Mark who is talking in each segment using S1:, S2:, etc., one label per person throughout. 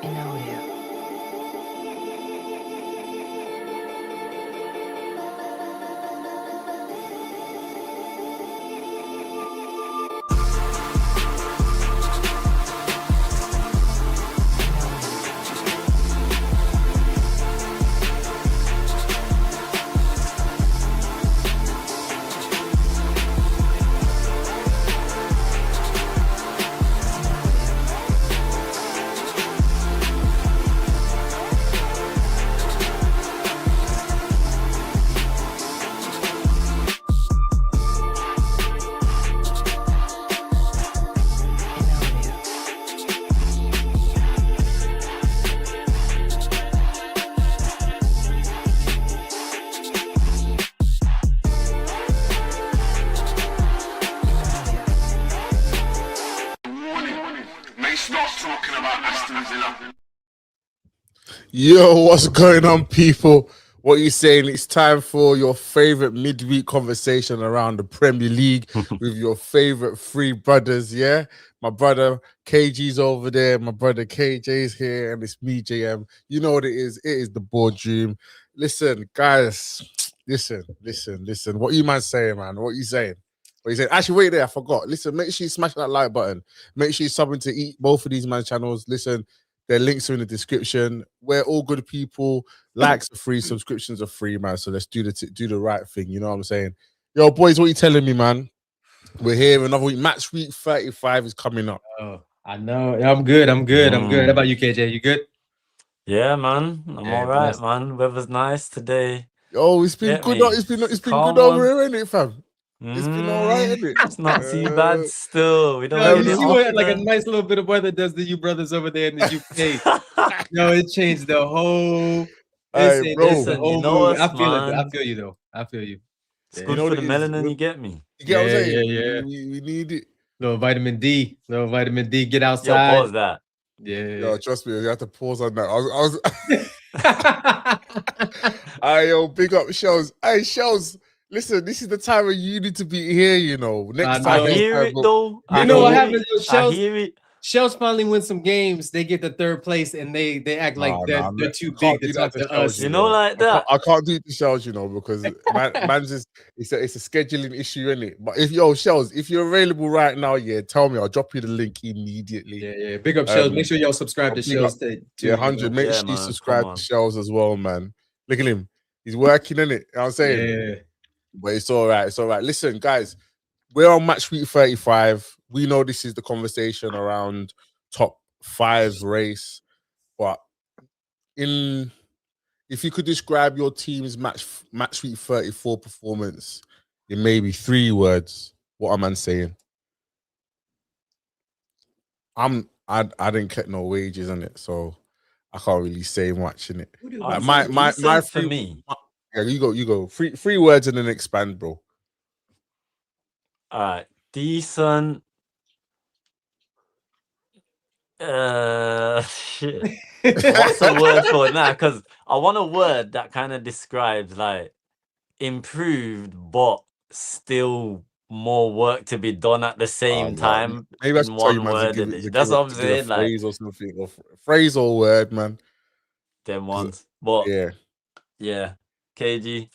S1: in audio.
S2: Yo, what's going on, people? What are you saying? It's time for your favorite midweek conversation around the Premier League with your favorite three brothers. Yeah, my brother KG's over there, my brother KJ's here, and it's me, JM. You know what it is? It is the Boardroom. Listen, guys, listen. What you man saying, man? What you saying? What you saying? Actually, wait there. I forgot. Listen, make sure you smash that like button. Make sure you subbing to eat both of these man's channels. Listen. Their links are in the description. We're all good people. Likes are free, subscriptions are free, man. So let's do the right thing. You know what I'm saying? Yo, boys, what you telling me, man? We're here another week. Match week 35 is coming up.
S3: Oh, I know. I'm good. I'm good. How about you, KJ? You good?
S4: Yeah, man. I'm all right, man. Weather's nice today.
S2: Yo, it's been good. It's been good over here, ain't it, fam? It's been all right, isn't it?
S4: It's not too bad still. We don't
S3: you see what like a nice little bit of weather does to you brothers over there in the UK. No, it changed the whole.
S4: Listen, you know us,
S3: I feel
S4: man.
S3: it. I feel you though. I feel you.
S4: It's good for the melanin. You get me?
S2: You get what I'm saying?
S3: Yeah.
S2: We need it.
S3: Little vitamin D. Get outside.
S4: Yo, pause that.
S3: Yeah.
S2: Yo, trust me, you have to pause on that. I was. Yo, big up Shells. Hey, Shells. Listen, this is the time where you need to be here, you know. Next time.
S4: I hear it, though.
S3: You know what happens?
S4: I hear it.
S3: Shells finally win some games. They get the third place, and they act like they're too big to talk to us.
S4: You know, like that.
S2: I can't do it to Shells, you know, because man's just it's a scheduling issue, isn't it? But if Shells, if you're available right now, yeah, tell me. I'll drop you the link immediately.
S3: Yeah. Big up Shells. Make sure y'all subscribe to Shells.
S2: Yeah, 100. Make sure you subscribe to Shells as well, man. Look at him. He's working, in it. You know what I'm saying?
S3: Yeah.
S2: But it's all right. It's all right. Listen, guys, we're on match week 35. We know this is the conversation around top 5 race. But if you could describe your team's match week 34 performance in maybe 3 words, what am I saying? I didn't get no wages on it, so I can't really say much in it. My
S4: for me.
S2: Yeah, you go. 3 words and then expand, bro.
S4: All right. Decent. Shit. What's the word for it now? Because I want a word that kind of describes like improved, but still more work to be done at the same time.
S2: Maybe that's
S4: one word. That's what I'm saying. Like
S2: phrase or something, or phrase or word, man.
S4: Them ones. But
S2: yeah.
S4: KG.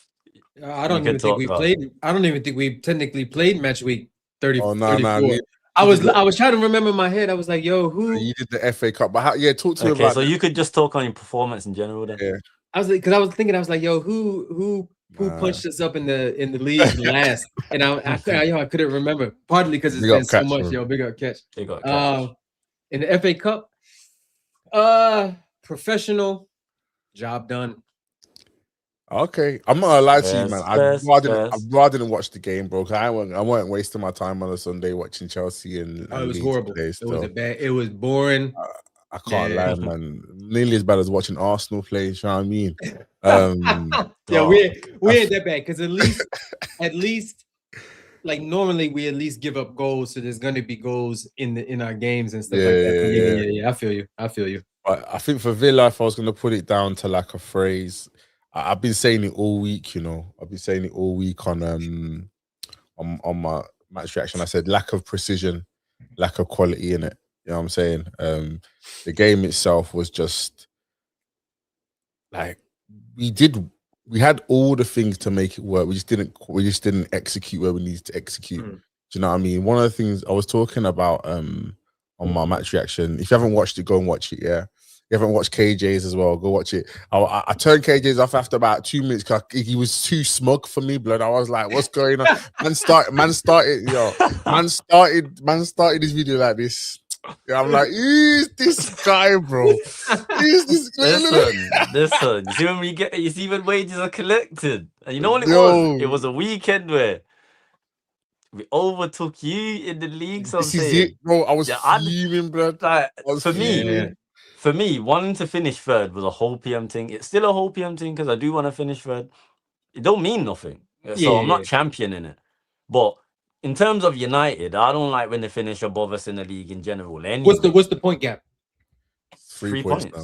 S3: I don't even think we played. I don't even think we technically played match week 30.
S2: Oh no,
S3: 34. I was trying to remember in my head. I was like, "Yo, who?"
S2: You did the FA Cup, but talk to me about.
S4: Okay, so you could just talk on your performance in general, then.
S2: Yeah.
S3: I was because I was thinking, I was like, "Yo, who punched us up in the league last?" And I couldn't remember. Partly because it's been so much. Yo, big up catch.
S4: Big up catch.
S3: In the FA Cup, professional, job done.
S2: Okay, I'm not gonna lie to you, man. I'd rather than watch the game, bro. I weren't wasting my time on a Sunday watching Chelsea and
S3: it was horrible. It was boring.
S2: I can't lie, man. Nearly as bad as watching Arsenal play. You know what I mean?
S3: We ain't that bad because at least, like normally we at least give up goals, so there's gonna be goals in our games and stuff like that. Yeah. I feel you.
S2: But I think for Villa, if I was gonna put it down to like a phrase. I've been saying it all week, you know. I've been saying it all week on my match reaction. I said lack of precision, lack of quality in it. You know what I'm saying? The game itself was just like we had all the things to make it work. We just didn't execute where we needed to execute. Do you know what I mean? One of the things I was talking about on my match reaction. If you haven't watched it, go and watch it. Yeah. You haven't watched KJ's as well, go watch it. I turned KJ's off after about 2 minutes because he was too smug for me, blood. I was like, what's going on? Man started this video like this. Yeah, I'm like, who's this guy, bro? Who's this guy?
S4: Listen. You see when wages are collected. And you know what it was? It was a weekend where we overtook you in the league. So
S2: this is it, bro. I was fuming, blood.
S4: Like, for me, wanting to finish third was a whole PM thing. It's still a whole PM thing because I do want to finish third. It don't mean nothing. So I'm not championing it. But in terms of United, I don't like when they finish above us in the league in general. Anyway.
S3: What's the point gap?
S2: 3 points now.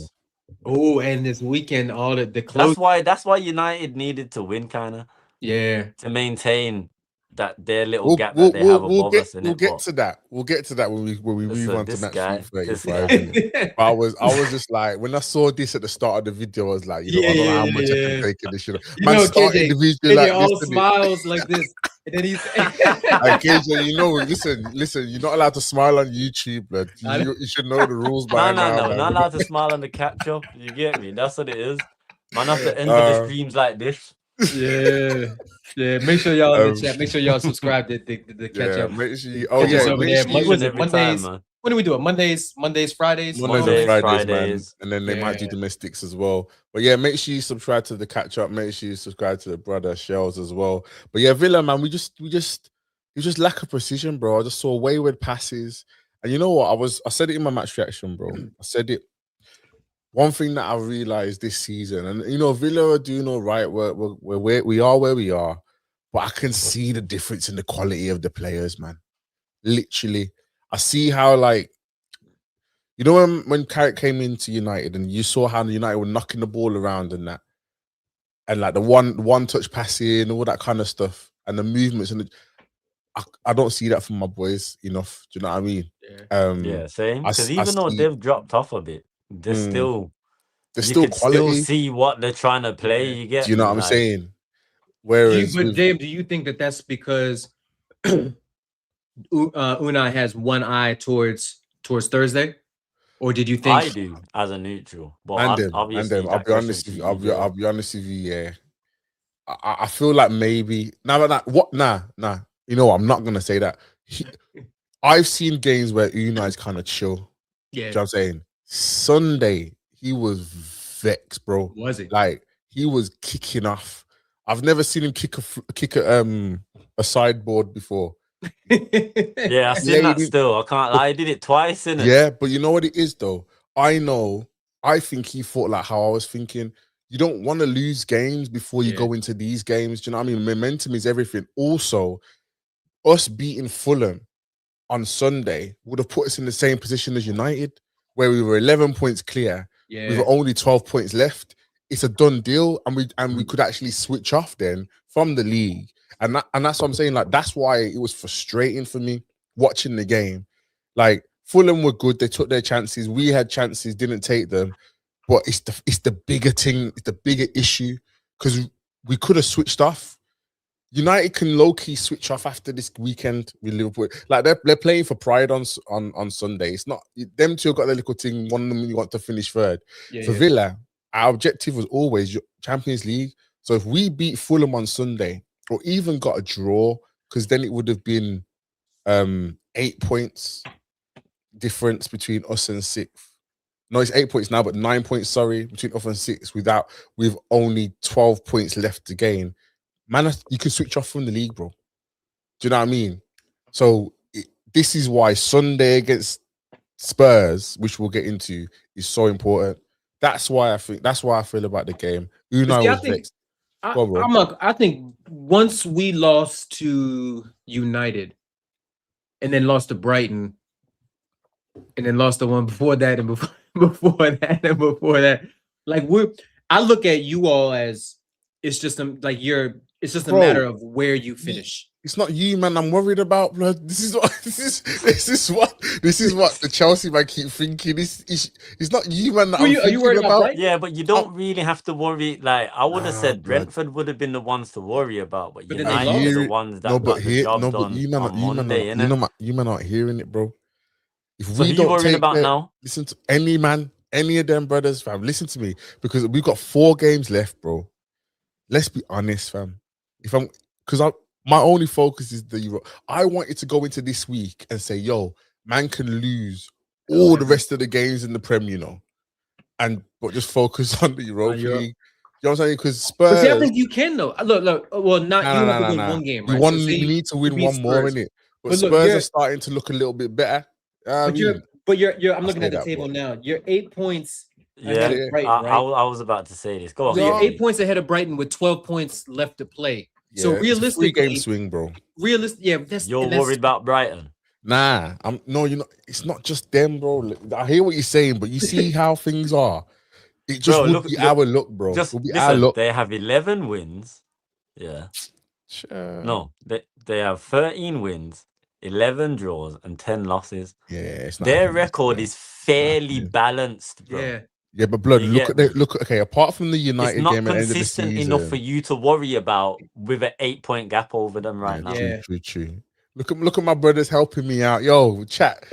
S3: Oh, and this weekend, all the close.
S4: That's why United needed to win, kind of.
S3: Yeah.
S4: To maintain that their little gap that they have above us.
S2: We'll get to that. We'll get to that when we move on to match 35. I was just like, when I saw this at the start of the video, I was like, you know, I don't know how much I can take in this shit. Man started the video like
S3: all
S2: this,
S3: smiles like this. And then he's
S2: like, KJ, you know, listen, you're not allowed to smile on YouTube, but you should know the rules by now.
S4: No, not allowed to smile on the catch up. You get me? That's what it is. Man, have to enter the streams like this.
S3: Yeah. Make sure y'all in the chat. Make sure y'all subscribe to the catch up.
S2: Make sure you,
S3: Mondays. When do we do it? Mondays, Fridays,
S2: Fridays, man. And then they might do domestics as well. But yeah, make sure you subscribe to the catch up. Make sure you subscribe to the brother Shells as well. But yeah, Villa, man, we just lack of precision, bro. I just saw wayward passes. And you know what? I said it in my match reaction, bro. I said it. One thing that I realized this season, and you know, Villa are doing all right. We are where we are, but I can see the difference in the quality of the players, man. Literally, I see how, like, you know, when CLARET came into United, and you saw how United were knocking the ball around and that, and like the one touch passing, all that kind of stuff, and the movements, and I don't see that from my boys enough. Do you know what I mean?
S4: Yeah, same. Because even though they've dropped off a bit. There's still quality. Still see what they're trying to play. You get?
S2: Do you know what I'm saying? Whereas,
S3: James, do you think that that's because Unai has one eye towards Thursday, or did you think
S4: I do as a neutral? But I'll be honest with you.
S2: I'll be honest with you. Yeah, I feel like maybe nah. You know what? I'm not gonna say that. I've seen games where Unai's kind of chill.
S3: Yeah,
S2: you know what I'm saying. Sunday, he was vexed, bro.
S3: Was he?
S2: Like, he was kicking off. I've never seen him kick a sideboard before.
S4: Yeah, I've seen that still. I can't lie. I did it twice, innit?
S2: Yeah, but you know what it is, though? I think he thought like how I was thinking. You don't want to lose games before you go into these games. Do you know what I mean? Momentum is everything. Also, us beating Fulham on Sunday would have put us in the same position as United, where we were 11 points clear with only 12 points left. It's a done deal, and we could actually switch off then from the league. And that's what I'm saying. Like, that's why it was frustrating for me watching the game. Like, Fulham were good. They took their chances. We had chances, didn't take them. But it's the bigger thing. It's the bigger issue, because we could have switched off. United can low-key switch off after this weekend with Liverpool. Like, they're playing for pride on Sunday. It's not them two have got their little thing. One of them you want to finish third. For Villa, our objective was always Champions League. So if we beat Fulham on Sunday, or even got a draw, because then it would have been 8 points difference between us and sixth. No, it's 8 points now, but 9 points, sorry, between us and sixth, with only 12 points left to gain. Man, you can switch off from the league, bro. Do you know what I mean? So this is why Sunday against Spurs, which we'll get into, is so important. That's why I feel about the game. Unai was vexed.
S3: I think once we lost to United, and then lost to Brighton, and then lost the one before that, and before that, like I look at you all as it's just a matter of where you finish.
S2: It's not you, man. I'm worried about, blood. This is what the Chelsea man keep thinking. It's not you, man. That
S3: Who
S2: I'm
S3: are you
S2: thinking
S3: worried about,
S2: about.
S3: Brighton?
S4: Yeah, but you don't really have to worry. Like I would have said,
S2: blood.
S4: Brentford would have been the ones to worry about, but
S3: But then they
S4: United are
S3: lost.
S4: the ones that
S2: No, but
S4: got the job
S2: but
S4: done
S2: you man,
S4: on Monday, innit?
S2: you man aren't hearing it, bro. If
S4: So
S2: we
S4: who you
S2: don't
S4: worrying
S2: take
S4: about now?
S2: listen to any man, any of them brothers, fam. Listen to me, because we've got 4 games left, bro. Let's be honest, fam. My only focus is the Euro. I wanted to go into this week and say, yo, man can lose all the rest of the games in the Prem, you know, but just focus on the Europa
S3: Europe.
S2: League. You know what I'm saying? Because
S3: But see, I
S2: Spurs.
S3: think you can though. Look. Well, not you have to win one game, right? So say
S2: You need to win
S3: beat
S2: one more,
S3: Spurs.
S2: innit? But
S3: But look,
S2: Spurs are starting to look a little bit better.
S3: But you're. I'm looking at the table now. You're 8 points ahead of Brighton, right?
S4: I was about to say this. Go on.
S3: So you're 8 points ahead of Brighton with 12 points left to play.
S2: Yeah,
S3: so realistically,
S2: it's a 3-game swing, bro.
S4: You're worried about Brighton.
S2: Nah, you're not. It's not just them, bro. I hear what you're saying, but you see how things are. It just would be our luck, bro.
S4: Just
S2: would be
S4: listen,
S2: our luck.
S4: they have 11 wins. Yeah.
S2: Sure.
S4: No, they have 13 wins, 11 draws, and 10 losses.
S2: Yeah, it's not
S4: their record is fairly balanced, bro.
S2: Yeah, but blood. Okay. Apart from the United
S4: it's not
S2: game at the end of the
S4: consistent
S2: season,
S4: enough for you to worry about with an 8-point gap over them right now.
S2: True. Look at my brothers helping me out. Yo, chat.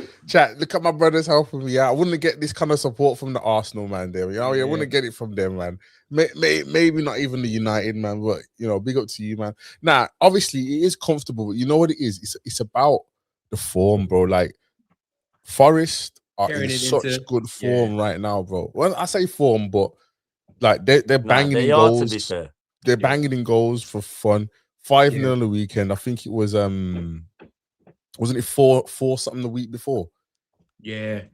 S2: Look at my brothers helping me out. I wouldn't get this kind of support from the Arsenal man there. You know, I wouldn't get it from them, man. Maybe not even the United man, but you know, big up to you, man. Nah, obviously it is comfortable, but you know what it is? It's about the form, bro. Like Forest are in such good form right now, bro. Well, I say form, but like they're banging in goals.
S4: To be fair.
S2: They're banging in goals for fun. 5-0 on the weekend. I think it was wasn't it 4 something the week before?
S3: Yeah.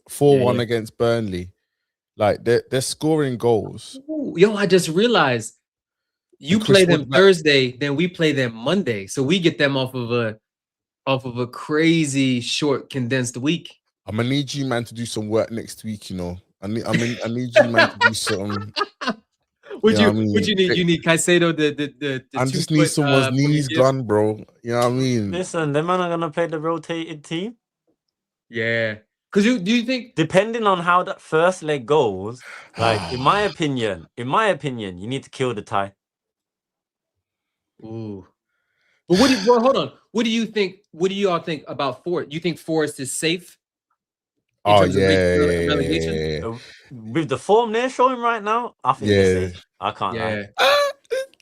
S2: 4-1 against Burnley. Like they're scoring goals.
S3: Ooh, yo, I just realized you play them Thursday, then we play them Monday. So we get them off of a crazy short condensed week.
S2: I'm gonna need you, man, to do some work next week, you know. I need you, man, to do something.
S3: What you need? You need Caicedo.
S2: I just need someone's knees gone, bro. You know what I mean?
S4: Listen, them man are gonna play the rotated team.
S3: Yeah, because do you think,
S4: depending on how that first leg goes, like in my opinion, you need to kill the tie.
S3: Ooh, but hold on. What do you think? What do you all think about Forest? You think Forest is safe?
S2: Relegation?
S4: With the form they're showing right now, I think they're safe. I can't lie.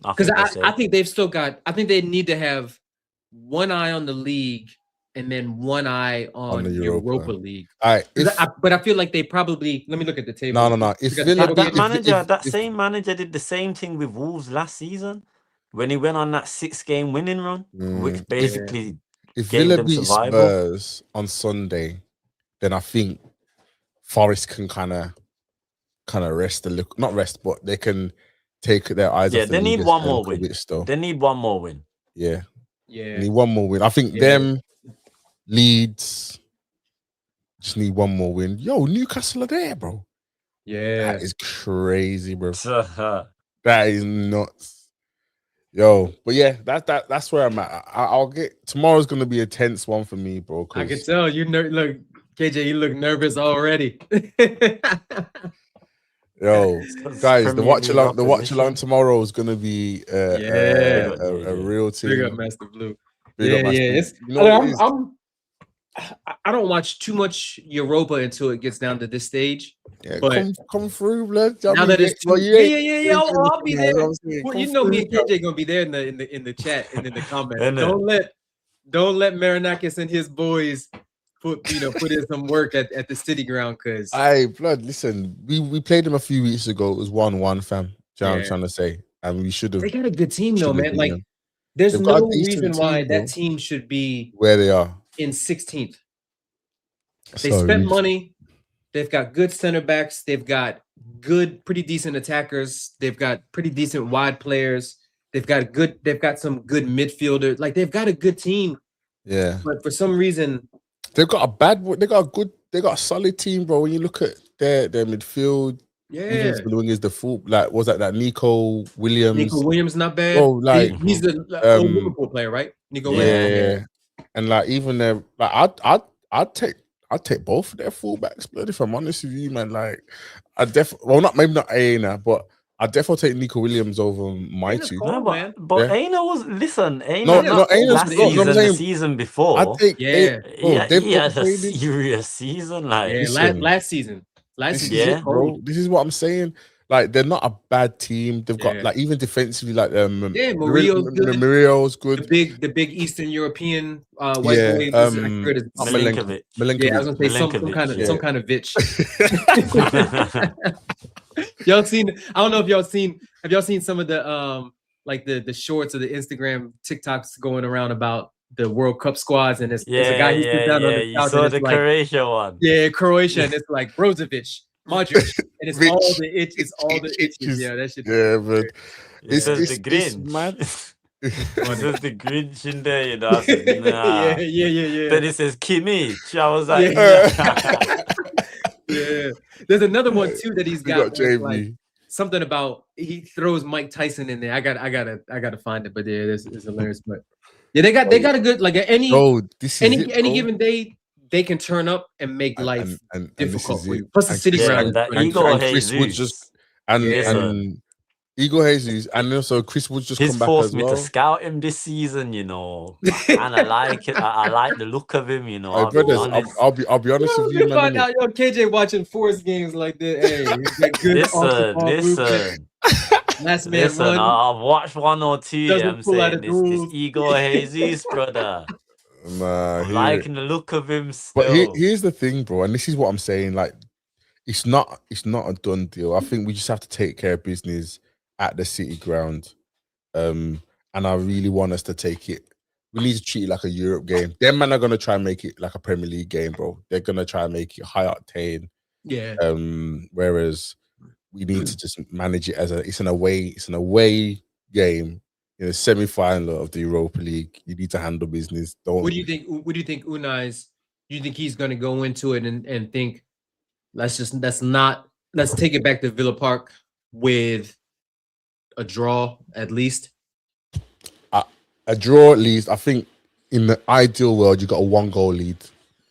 S3: Because I think they've still got. I think they need to have one eye on the league and then one eye on the Europa League.
S2: All right,
S3: but I feel like they probably. Let me look at the table.
S2: No.
S3: If
S4: that same manager did the same thing with Wolves last season when he went on that 6-game winning run, which basically
S2: if Villa beat Spurs on Sunday, then I think Forest can kind of rest a little. Not rest, but they can take their eyes off the
S4: they need one more win.
S2: They
S4: need one more win.
S2: Yeah. They need one more win. I think them Leeds just need one more win. Yo, Newcastle are there, bro.
S3: Yeah.
S2: That is crazy, bro. That is nuts. Yo, but yeah, that's where I'm at. I'll get tomorrow's gonna be a tense one for me, bro.
S3: I can tell you look, KJ, you look nervous already.
S2: Yo, guys, the watch along tomorrow is gonna be a real team.
S3: Big up Master Blue. It's, you know, I don't watch too much Europa until it gets down to this stage.
S2: Yeah, but come through, blood.
S3: Now that it's I'll be there. Well, you know, me and KJ gonna be there in the chat and in the comments. Don't let Marinakis and his boys put in some work at the City Ground, because
S2: blood. Listen, we played them a few weeks ago. It was 1-1, fam. Do you know what I'm trying to say? And we should have.
S3: They got a good team though, man. Like, there's no reason why that team should be
S2: where they are
S3: in 16th. They spent money. They've got good center backs. They've got pretty decent attackers. They've got pretty decent wide players. They've got some good midfielders. Like, they've got a good team.
S2: Yeah.
S3: But for some reason,
S2: they've got a solid team, bro. When you look at their midfield, even the wing is the full. Like, was that Nico Williams?
S3: Nico Williams not bad.
S2: Bro, like
S3: he's the old Liverpool player, right? Nico Williams.
S2: yeah. And like even their like I'd take both of their fullbacks, but if I'm honest with you, man, like I definitely maybe not Aina, but I definitely take Nico Williams over my two.
S4: No, but Aina was Aina
S2: no, Aina's
S4: last season, the season before.
S2: I think
S4: he had a serious season. Like
S3: last season.
S2: Bro, this is what I'm saying. Like they're not a bad team. They've got like even defensively, like Murillo's good.
S3: The big Eastern European white boy.
S4: Milinkovic.
S3: Yeah, I was gonna say some kind of bitch. Y'all seen? I don't know if y'all seen. Have y'all seen some of the like the shorts or the Instagram TikToks going around about the World Cup squads? And there's a guy who sits down on the couch.
S4: You saw the Croatia one.
S3: Yeah, Croatia, and it's like Brozovic, Modric, and it's all the itches, Yeah, that shit.
S2: Yeah, but
S4: it's the Grinch.
S2: Man.
S4: There's the Grinch in there, you know. I said, nah.
S3: Yeah.
S4: Then it says Kimmich. I was like,
S3: yeah. There's another one too that he's got.
S2: JV.
S3: Something about he throws Mike Tyson in there. I gotta find it, but yeah, it's hilarious. But yeah, they got a good any given day they can turn up and make life difficult for you. Plus the city ground.
S2: Chris Wood just and Igor Jesus, and also Chris Wood just come back
S4: forced
S2: as
S4: me
S2: well.
S4: to scout him this season, you know, and I like it. I like the look of him, you know.
S2: I'll be honest with you, man.
S3: Find out, KJ watching Forest games like this. Hey,
S4: listen.
S3: Last man
S4: run. I've watched one or two. I'm saying this Igor Jesus, brother. I'm liking the look of him still.
S2: But here's the thing, bro, and this is what I'm saying. Like, it's not a done deal. I think we just have to take care of business at the City ground, and I really want us to take it. We need to treat it like a Europe game. Them man are gonna try and make it like a Premier League game, bro. They're gonna try and make it high octane.
S3: Yeah.
S2: Whereas we need to just manage it as it's an away game in a semi-final of the Europa League. You need to handle business.
S3: What do you think? What do you think Unai's? Do you think he's gonna go into it and think, let's take it back to Villa Park with a draw at least?
S2: A draw at least. I think in the ideal world, you got a 1-goal lead.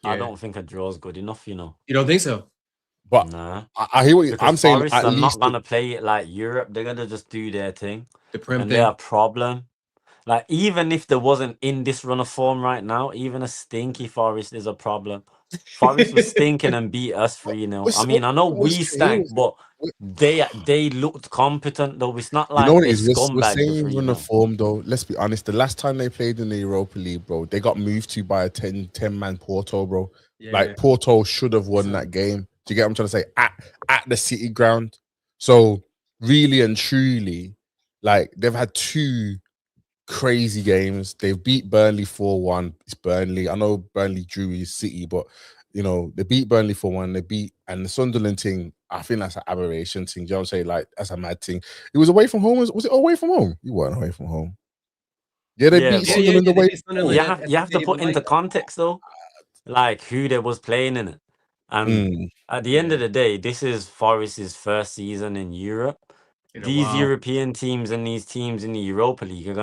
S4: I don't think a draw is good enough, you know.
S3: You don't think so?
S2: But
S4: nah.
S2: I hear what I'm saying.
S4: Forest are not gonna play it like Europe. They're gonna just do their thing. They're a problem. Like, even if there wasn't in this run of form right now, even a stinky Forest is a problem. Forest was stinking and beat us 3-0. I mean, I know we stank, but they looked competent though. It's not like
S2: we're saying run of form though. Let's be honest. The last time they played in the Europa League, bro, they got moved to by a 10-man Porto, bro. Yeah. Like Porto should have won that game. Do you get what I'm trying to say? At the City ground. So really and truly, like, they've had 2 crazy games. They've beat Burnley 4-1. It's Burnley. I know Burnley drew his City, but you know, they beat Burnley 4-1. And the Sunderland thing, I think that's an aberration thing. Do you know what I'm saying? Like, that's a mad thing. It was away from home. Was it away from home? You weren't away from home. Yeah, they beat Sunderland away.
S4: You have to put into context though, like who they was playing in it. And at the end of the day, this is Forest's first season in Europe. These European teams and these teams in the Europa League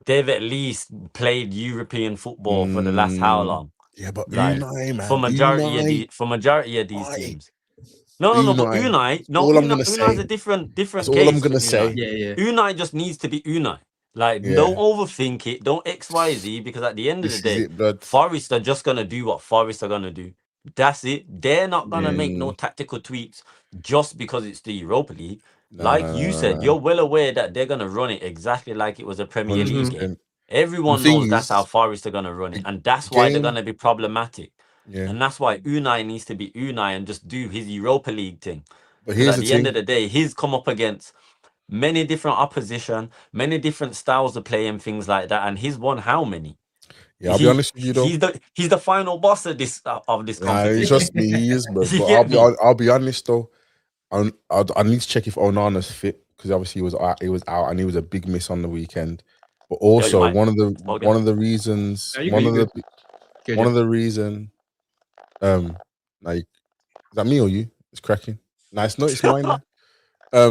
S4: they've at least played European football for the last how long?
S2: Yeah, but like, Unai, man.
S4: For majority of these teams. No, but Unai's a different
S2: That's
S4: case.
S2: all I'm gonna say.
S3: Yeah.
S4: Unai just needs to be Unai. Like, don't overthink it. Don't XYZ, because at the end of the day, Forest are just gonna do what Forest are gonna do. That's it. They're not gonna make no tactical tweaks just because it's the Europa League. You said, you're well aware that they're gonna run it exactly like it was a Premier League game. Everyone knows that's how Forest are gonna run it, and that's why they're gonna be problematic. And that's why Unai needs to be Unai and just do his Europa League thing. But at the end of the day, he's come up against many different opposition, many different styles of play and things like that, and he's won how many?
S2: Yeah, I'll be honest with you though.
S4: He's the final boss of this competition.
S2: Trust me, he is, but I'll be honest though. I need to check if Onana's fit, because obviously he was out and he was a big miss on the weekend. But also one of the reasons like, is that me or you? It's cracking. Nice, no, it's mine. What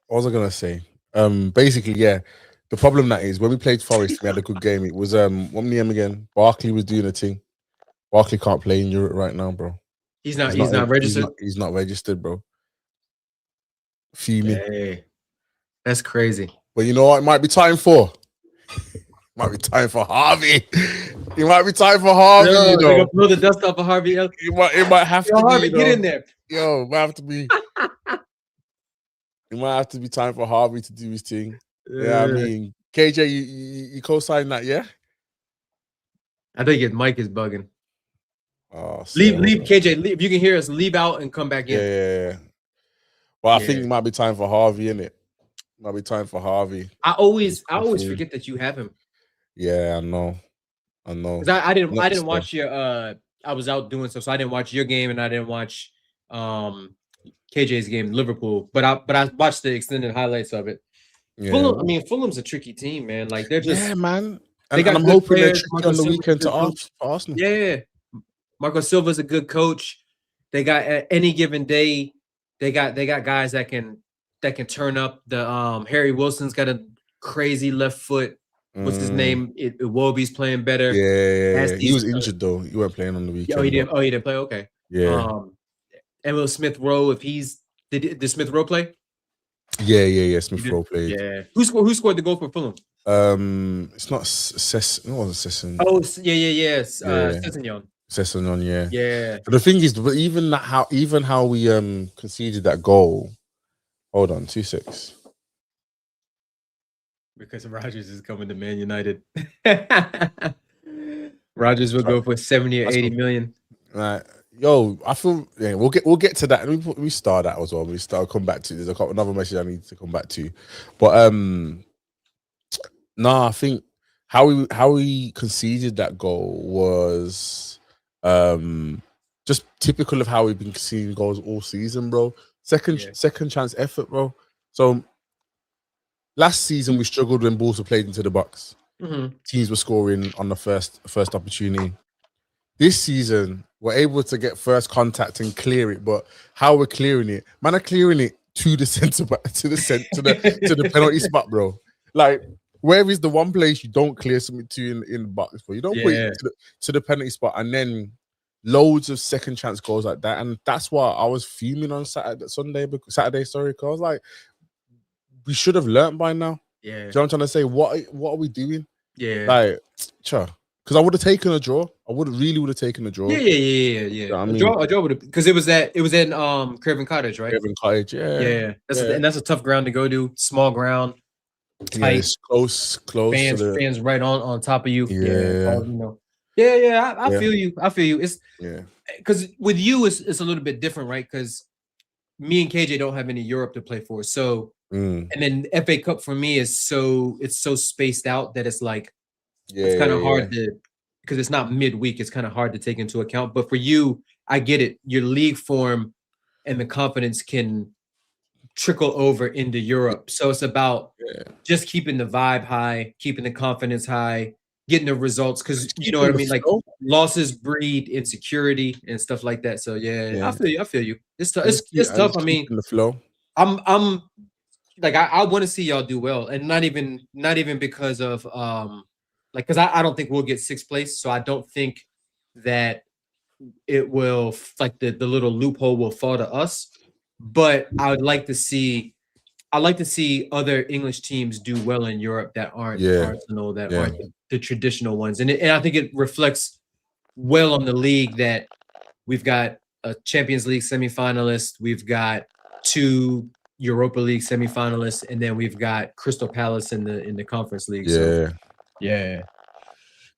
S2: was I gonna say? Basically, yeah. The problem that is when we played Forest, we had a good game. It was what name again? Barkley was doing a thing. Barkley can't play in Europe right now, bro.
S3: He's not registered.
S2: He's not registered, bro. Fuming.
S3: Hey, that's crazy.
S2: But you know what? It might be time for. Might be time for Harvey. It might be time for Harvey.
S3: Yo,
S2: you know,
S3: blow the dust off of Harvey.
S2: it might have
S3: Yo,
S2: to
S3: Harvey,
S2: be.
S3: get in there.
S2: Yo, it might have to be. It might have to be time for Harvey to do his thing. Yeah, I mean, KJ, you co-sign that, yeah?
S3: I think his mic is bugging.
S2: Oh,
S3: Leave, KJ. Leave. If you can hear us, leave out and come back in.
S2: Yeah. Well, I think it might be time for Harvey, innit? Might be time for Harvey.
S3: I always forget that you have him.
S2: Yeah, I know.
S3: 'Cause I didn't watch your I was out doing stuff, so I didn't watch your game and I didn't watch KJ's game, Liverpool. But I watched the extended highlights of it.
S2: Yeah.
S3: Fulham's a tricky team, man. Like they're just
S2: man.
S3: They got
S2: and I'm
S3: good
S2: hoping they're
S3: players.
S2: tricky
S3: Marco
S2: on the
S3: Silva's
S2: weekend
S3: a
S2: to
S3: good coach.
S2: Arsenal.
S3: Yeah. Marco Silva's a good coach. They got at any given day, they got guys that can turn up. The Harry Wilson's got a crazy left foot. What's his name? Iwobi's playing better.
S2: Yeah. He was injured though. He weren't playing on the weekend.
S3: Oh, he didn't. Oh, he didn't play. Okay.
S2: Yeah.
S3: Emil Smith Rowe. If he's did Smith Rowe play?
S2: Yeah. Smith Rowe played.
S3: Yeah. Who scored the goal for Fulham?
S2: It's not Sesson. It wasn't Sesson.
S3: Oh, yeah. Sessegnon.
S2: Sesson, yeah.
S3: Yeah.
S2: But the thing is, but even how we conceded that goal. Hold on, 2-6.
S3: Because Rodgers is coming to Man United. Rodgers will go for 70 or 80 million.
S2: Right. Yo, I feel we'll get to that. We start that as well. I'll come back to. There's another message I need to come back to. But I think how we conceded that goal was just typical of how we've been conceding goals all season, bro. Second chance effort, bro. So last season we struggled when balls were played into the box. Teams were scoring on the first opportunity. This season we're able to get first contact and clear it, but how we're clearing it, man, are clearing it to the centre back, to the penalty spot, bro. Like, where is the one place you don't clear something to in the box, bro? You don't put it to the penalty spot, and then loads of second chance goals like that, and that's why I was fuming on Saturday, sorry, because I was like, we should have learned by now.
S3: Yeah,
S2: do you know what I'm trying to say? What are we doing?
S3: Yeah,
S2: like, because I would have taken a draw. I would have taken a draw.
S3: Yeah. You know a draw would have, because it was in Craven Cottage, right?
S2: Craven Cottage, yeah.
S3: And that's a tough ground to go to. Small ground, tight,
S2: yeah, it's close.
S3: Fans right on top of you.
S2: Yeah.
S3: I feel you. It's because with you it's a little bit different, right? Because me and KJ don't have any Europe to play for, so and then FA Cup for me is so spaced out that it's like it's kind of hard to, because it's not midweek. It's kind of hard to take into account. But for you, I get it. Your league form and the confidence can trickle over into Europe. So it's about just keeping the vibe high, keeping the confidence high, getting the results. Because you know what I mean. Like losses breed insecurity and stuff like that. So I feel you. It's tough. It's tough. I mean,
S2: the flow.
S3: I'm like I want to see y'all do well, and not even because of like, because I don't think we'll get sixth place, so I don't think that it will, like, the little loophole will fall to us. But I would like to see other English teams do well in Europe that aren't Arsenal, that aren't the traditional ones, and I think it reflects well on the league that we've got a Champions League semifinalist, we've got 2 Europa League semifinalists, and then we've got Crystal Palace in the Conference League. So. Yeah.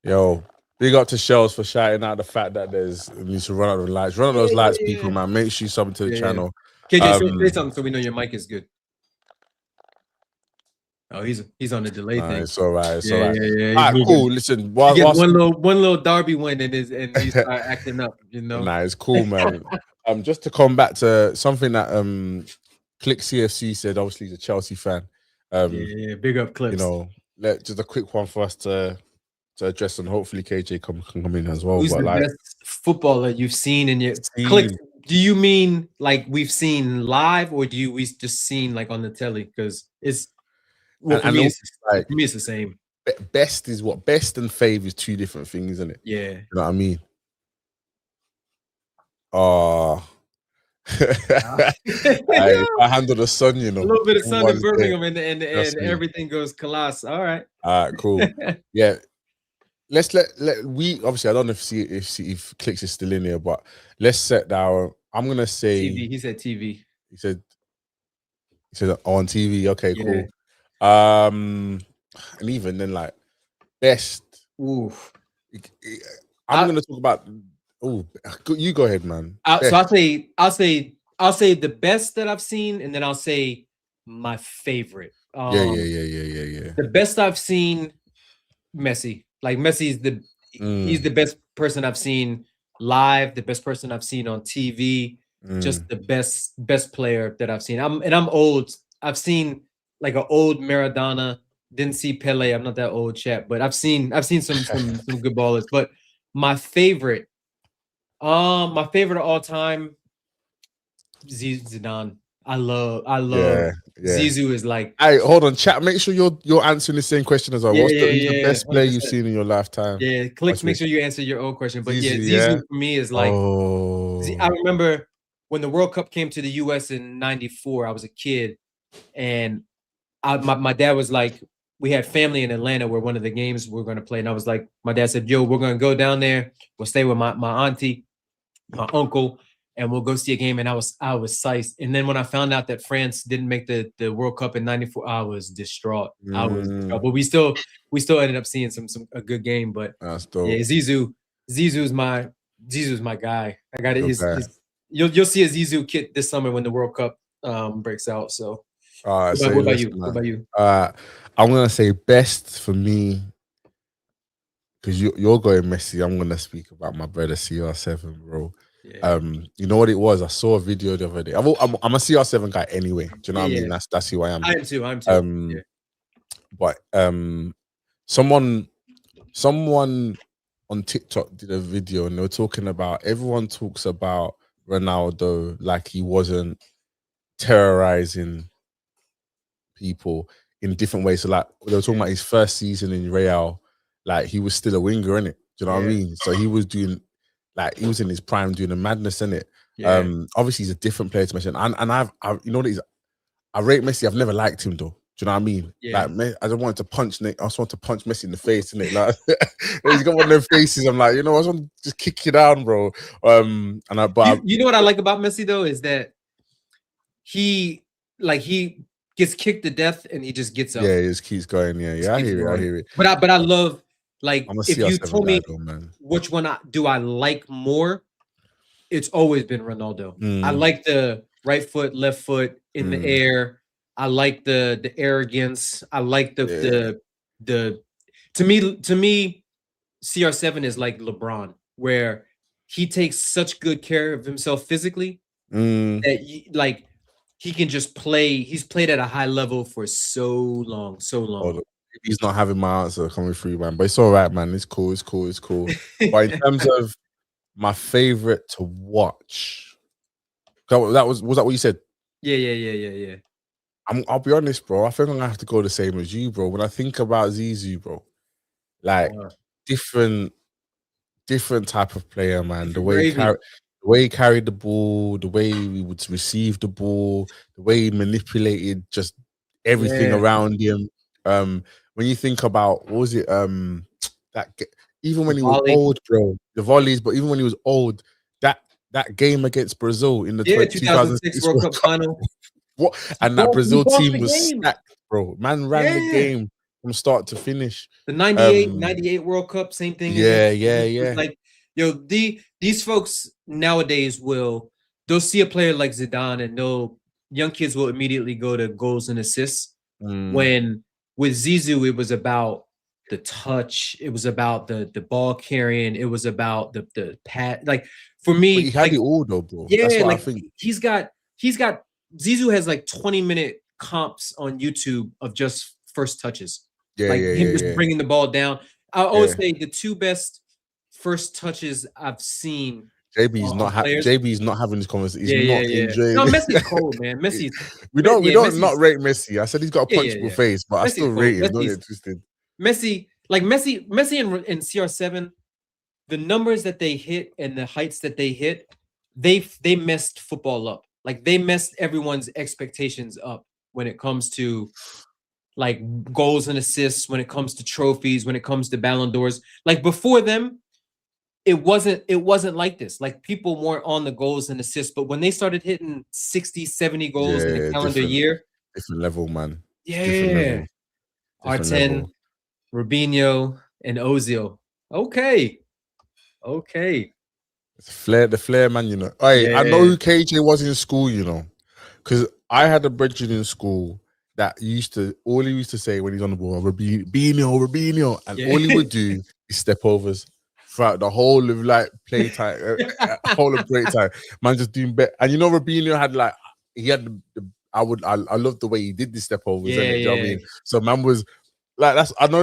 S2: Yo, big up to Shells for shouting out the fact that we need to run out the lights. Run out those lights, people, man. Make sure you sub to the channel.
S3: KJ, say something so we know your mic is good. Oh, he's on the delay thing.
S2: It's all right. It's all right.
S3: Yeah.
S2: All right, cool. Listen,
S3: one little Derby win and he start acting up, you know.
S2: Nah, it's cool, man. Just to come back to something that Click CFC said, obviously he's a Chelsea fan.
S3: Big up Clips.
S2: You know, just a quick one for us to address, and hopefully KJ can come in as well.
S3: Who's the best footballer you've seen in your Click Do you mean like we've seen live, or do we just seen like on the telly? Because it's for me, it's the same.
S2: Best is what? Best and fave is two different things, isn't it?
S3: Yeah.
S2: You know what I mean? Oh. If I handle the sun, you know,
S3: a little bit of sun in Birmingham, and everything goes colossal. All right,
S2: cool. Yeah, let's let we obviously I don't know if Clicks is still in here, but let's set down. I'm gonna say
S3: TV. He said TV.
S2: He said on TV. Okay, cool. And even then, like best.
S3: Oof.
S2: I'm gonna talk about. Oh, you go ahead, man.
S3: So I'll say the best that I've seen, and then I'll say my favorite.
S2: Yeah.
S3: The best I've seen, Messi. Like Messi's he's the best person I've seen live, the best person I've seen on TV, just the best player that I've seen. I'm old. I've seen like an old Maradona. Didn't see Pele. I'm not that old chap, but I've seen some good ballers. But my favorite of all time, Zidane. I love Zizou is like.
S2: Hey, hold on, chat. Make sure you're answering the same question as well. What's the best player you've seen in your lifetime?
S3: Yeah, Clicks. Make sure you answer your own question. But Zizou for me is like. I remember when the World Cup came to the U.S. in '94. I was a kid, and my dad was like, we had family in Atlanta where one of the games we're going to play, and I was like, my dad said, "Yo, we're going to go down there. We'll stay with my auntie, my uncle." And we'll go see a game, and I was psyched. And then when I found out that France didn't make the World Cup in '94, I was distraught. But we still ended up seeing a good game. But
S2: that's dope.
S3: Yeah, Zizou's my guy. I got it. You'll see a Zizou kit this summer when the World Cup breaks out. So, what about you?
S2: I'm gonna say best for me because you're going Messi. I'm gonna speak about my brother CR7, bro. Yeah. You know what it was? I saw a video the other day. I'm a CR7 guy anyway. Do you know what I mean? That's who I am.
S3: I am too.
S2: But someone on TikTok did a video and they were talking about everyone talks about Ronaldo like he wasn't terrorizing people in different ways. So like they were talking about his first season in Real, like he was still a winger, innit? Do you know what I mean? So he was doing. Like he was in his prime doing the madness, innit? Yeah. Obviously he's a different player to mention, and I've you know what I rate Messi. I've never liked him though. Do you know what I mean? Yeah. Like I don't want to punch Nick. I just want to punch Messi in the face, innit? Like he's got one of them faces. I'm like, you know, I just want to just kick you down, bro.
S3: You know what I like about Messi though is that he gets kicked to death and he just gets up.
S2: Yeah, he just keeps going. Yeah, I hear it.
S3: But I love. Like if you told me which one do I like more, it's always been Ronaldo. I like the right foot, left foot in the air. I like the arrogance. I like the to me CR7 is like LeBron, where he takes such good care of himself physically that he can just play. He's played at a high level for so long.
S2: He's not having my answer coming through, man. But it's all right, man. It's cool. But in terms of my favorite to watch, was that what you said?
S3: Yeah.
S2: I'll be honest, bro. I think I'm gonna have to go the same as you, bro. When I think about Zizou, bro, like different type of player, man. The way he carried the ball, the way he would receive the ball, the way he manipulated just everything around him. When you think about what was it, even when he was old, bro, the volleys, but even when he was old, that game against Brazil in the 2006
S3: World Cup final,
S2: and that Brazil team was stacked, bro. Man ran the game from start to finish.
S3: The 98 World Cup, same thing.
S2: Yeah.
S3: Like, yo, these folks nowadays they'll see a player like Zidane and young kids will immediately go to goals and assists when. With Zizou, it was about the touch. It was about the ball carrying. It was about the pat. Like for me,
S2: but he had it all though, bro.
S3: Yeah,
S2: that's what
S3: like
S2: I think.
S3: He's got Zizou has like 20-minute comps on YouTube of just first touches. Just bringing the ball down. I always say the two best first touches I've seen
S2: JB's
S3: on
S2: not
S3: players.
S2: JB's not having this conversation. He's
S3: Yeah,
S2: not
S3: yeah, yeah.
S2: enjoying.
S3: No,
S2: it.
S3: Messi's cold, man. Messi's
S2: we don't
S3: Messi's-
S2: not rate Messi. I said he's got a
S3: Yeah, yeah,
S2: punchable
S3: yeah.
S2: face, but I
S3: Messi's
S2: still
S3: cold.
S2: rate him. Don't
S3: Messi's-
S2: get twisted.
S3: Messi and CR7, the numbers that they hit and the heights that they hit, they messed football up. Like they messed everyone's expectations up when it comes to like goals and assists, when it comes to trophies, when it comes to Ballon d'Ors. Like before them, it wasn't like this. Like people weren't on the goals and assists, but when they started hitting 60, 70 goals in a calendar year,
S2: different level, man.
S3: yeah.
S2: Different
S3: R10,
S2: level.
S3: Rubinho, and Ozil. Okay.
S2: The flair, man. You know, hey, I know who KJ was in school. You know, because I had a brethren in school that all he used to say when he's on the ball, Rubinho, and all he would do is step overs throughout the whole of like play time, whole of break time. Man, just doing better. And you know, Rubinho had like I love the way he did the step overs.
S3: Yeah,
S2: You know what I mean? So man was like, I know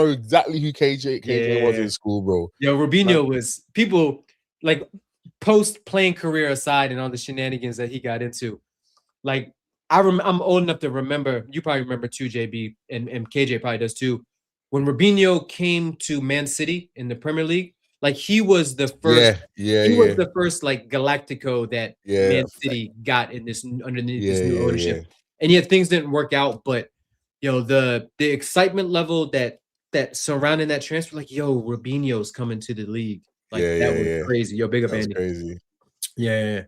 S2: exactly who KJ was in school, bro.
S3: Yo, Rubinho was people like post playing career aside and all the shenanigans that he got into. Like I'm old enough to remember. You probably remember too, JB, and KJ probably does too. When Rubinho came to Man City in the Premier League, like he was the first. He was the first like Galactico that Man City got in this underneath this new ownership. And yet things didn't work out. But the excitement level that surrounding that transfer, like Rubinho's coming to the league, like that was crazy. Big up Andy.
S2: Crazy.
S3: Yeah.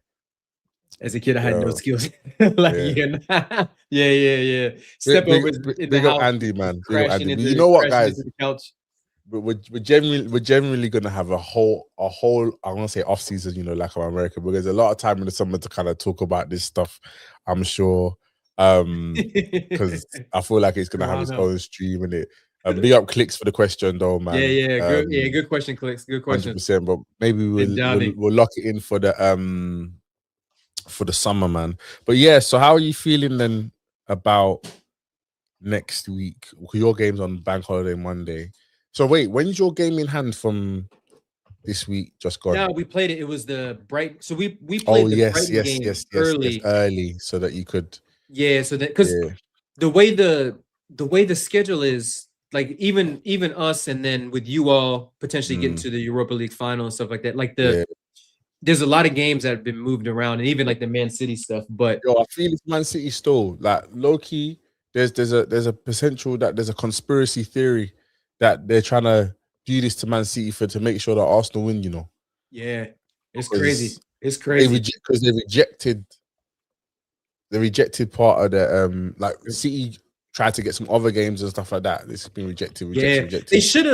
S3: As a kid, I had no skills. Like yeah. Step over in the house,
S2: Andy, man.
S3: Crashing into,
S2: you know what, guys?
S3: the couch.
S2: But we're generally gonna have a whole I want to say off season, like our America, because there's a lot of time in the summer to kind of talk about this stuff. I'm sure, because I feel like it's gonna have its own stream in it. Big up Clicks for the question, though, man.
S3: Good question, Clicks. Good question.
S2: 100%. But maybe we'll lock it in for the summer, man. But yeah, so how are you feeling then about next week? Your game's on Bank Holiday Monday. So wait, when's your game in hand from this week just gone?
S3: No, we played it. It was the Brighton. So we played the Brighton game early,
S2: so that you could.
S3: Yeah, so that because the way the schedule is, like even us, and then with you all potentially getting to the Europa League final and stuff like that. Like there's a lot of games that have been moved around, and even like the Man City stuff. But
S2: I feel it's Man City still like low key. There's a potential that there's a conspiracy theory that they're trying to do this to Man City to make sure that Arsenal win.
S3: Yeah, it's crazy. It's crazy
S2: because they rejected part of the like City tried to get some other games and stuff like that. This has been rejected.
S3: They should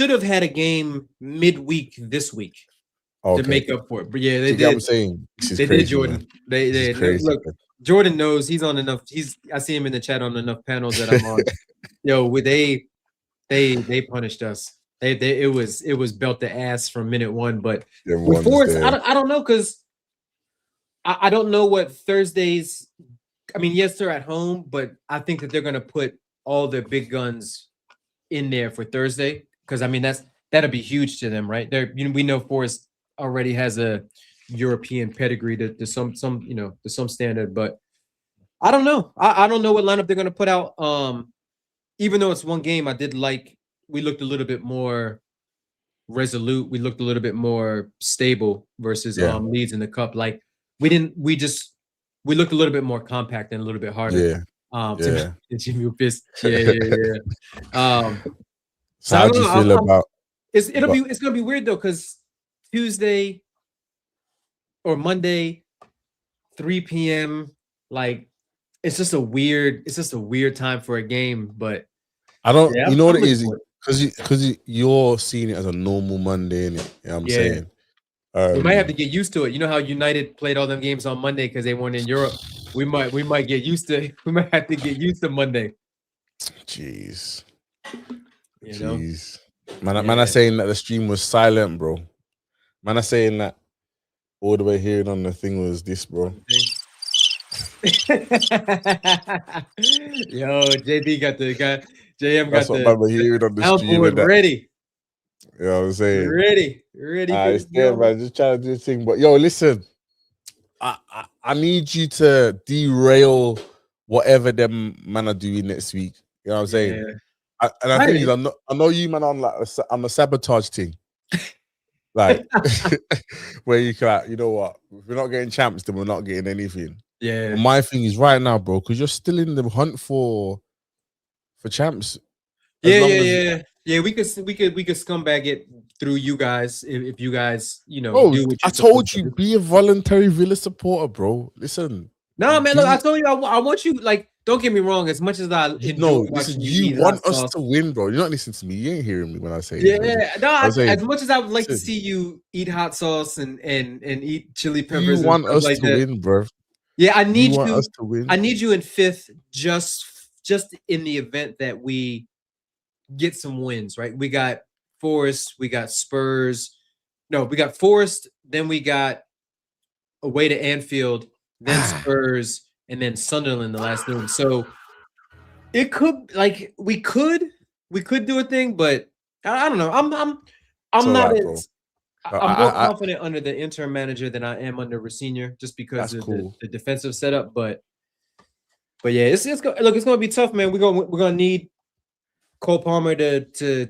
S3: have had a game midweek this week to make up for it. But yeah, they did.
S2: I'm saying
S3: they did, Jordan. They look. Jordan knows he's on enough. I see him in the chat on enough panels that I'm on. They punished us. It was belt to ass from minute one. But with Forest, I don't know, because I don't know what Thursdays. I mean, yes, they're at home, but I think that they're gonna put all their big guns in there for Thursday, because I mean that'll be huge to them, right? We know Forest already has a European pedigree to some standard, but I don't know. I don't know what lineup they're gonna put out. Even though it's one game, I did like we looked a little bit more resolute. We looked a little bit more stable versus Leeds in the cup. Like we looked a little bit more compact and a little bit harder. Jimmy was pissed. Yeah.
S2: So how do you feel about?
S3: It's gonna be weird though, because Tuesday or Monday, 3 p.m. Like it's just a weird time for a game. But
S2: I don't. You know what it is, because you're seeing it as a normal Monday, innit? You know what I'm saying?
S3: We might have to get used to it. You know how United played all them games on Monday because they weren't in Europe. We might get used to. We might have to get used to Monday.
S2: Jeez.
S3: Jeez.
S2: Man are saying that the stream was silent, bro. Man are saying that all the way here on the thing was this, bro.
S3: Yo, JB got the guy. JM got
S2: That's what man were hearing on the stream.
S3: Soundboard ready.
S2: You know what I'm saying?
S3: Ready for
S2: It's
S3: the
S2: there,
S3: job.
S2: man. Just trying to do the thing. But yo, listen, I need you to derail whatever them man are doing next week. You know what I'm saying? And I think is, I know you man on like on the sabotage thing. Like where you can, like, you know what? If we're not getting champs, then we're not getting anything.
S3: Yeah.
S2: But my thing is right now, bro, because you're still in the hunt for champs.
S3: Yeah. We could scumbag it through you guys if you guys, you know,
S2: Bro,
S3: do what
S2: I
S3: you're
S2: told
S3: supposed
S2: you,
S3: to do.
S2: be a voluntary Villa supporter, bro. Listen.
S3: No, man, look, I told you I want you, like, don't get me wrong, as much as I enjoy watching you
S2: you
S3: eat
S2: want
S3: hot
S2: us
S3: sauce.
S2: to win, bro. You're not listening to me. You ain't hearing me when I say
S3: Yeah,
S2: it.
S3: no,
S2: Saying,
S3: as much as I would like to see you eat hot sauce and eat chili peppers
S2: you
S3: and
S2: want
S3: stuff
S2: us
S3: like
S2: to
S3: that.
S2: win, bro.
S3: Yeah, I
S2: You
S3: need
S2: want
S3: you.
S2: us to win.
S3: I need you in 5th just in the event that we get some wins, right? We got Forest, we got Spurs. No, we got Forest, then we got away to Anfield, then Spurs, and then Sunderland the last game. So it could, like, we could do a thing, but I don't know. I'm not
S2: right,
S3: as
S2: bro.
S3: I'm more confident under the interim manager than I am under Rosenior, just because of the defensive setup. But yeah, it's gonna be tough, man. We're gonna need Cole Palmer to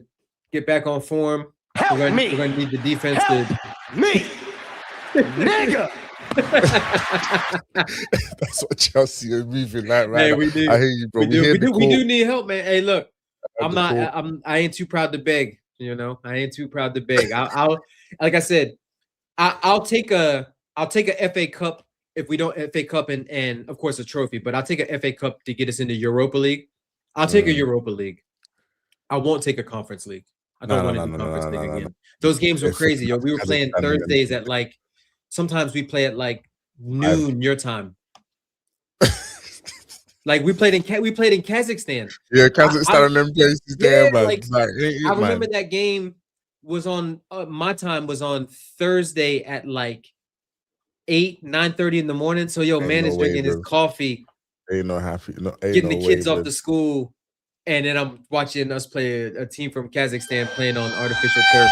S3: get back on form. We're gonna need the defense
S2: nigga. That's what Chelsea are moving like right now.
S3: We do.
S2: I hear you, bro.
S3: We do need help, man. Hey, look, I ain't too proud to beg. You know, I ain't too proud to beg. I'll like I said, I'll take a FA Cup if we don't FA Cup and of course a trophy, but I'll take a FA Cup to get us into Europa League. I'll take a Europa League. I won't take a Conference League. I don't want to do Conference League again. Those games were crazy, yo. We were playing Thursdays at like, sometimes we play at like noon your time. Like we played in Kazakhstan.
S2: Yeah, Kazakhstan and them places there, man.
S3: Like, I remember that game was on my time was on Thursday at like 9:30 in the morning. So man is drinking his coffee.
S2: Ain't no happy.
S3: Getting the kids off the school, and then I'm watching us play a team from Kazakhstan playing on artificial turf.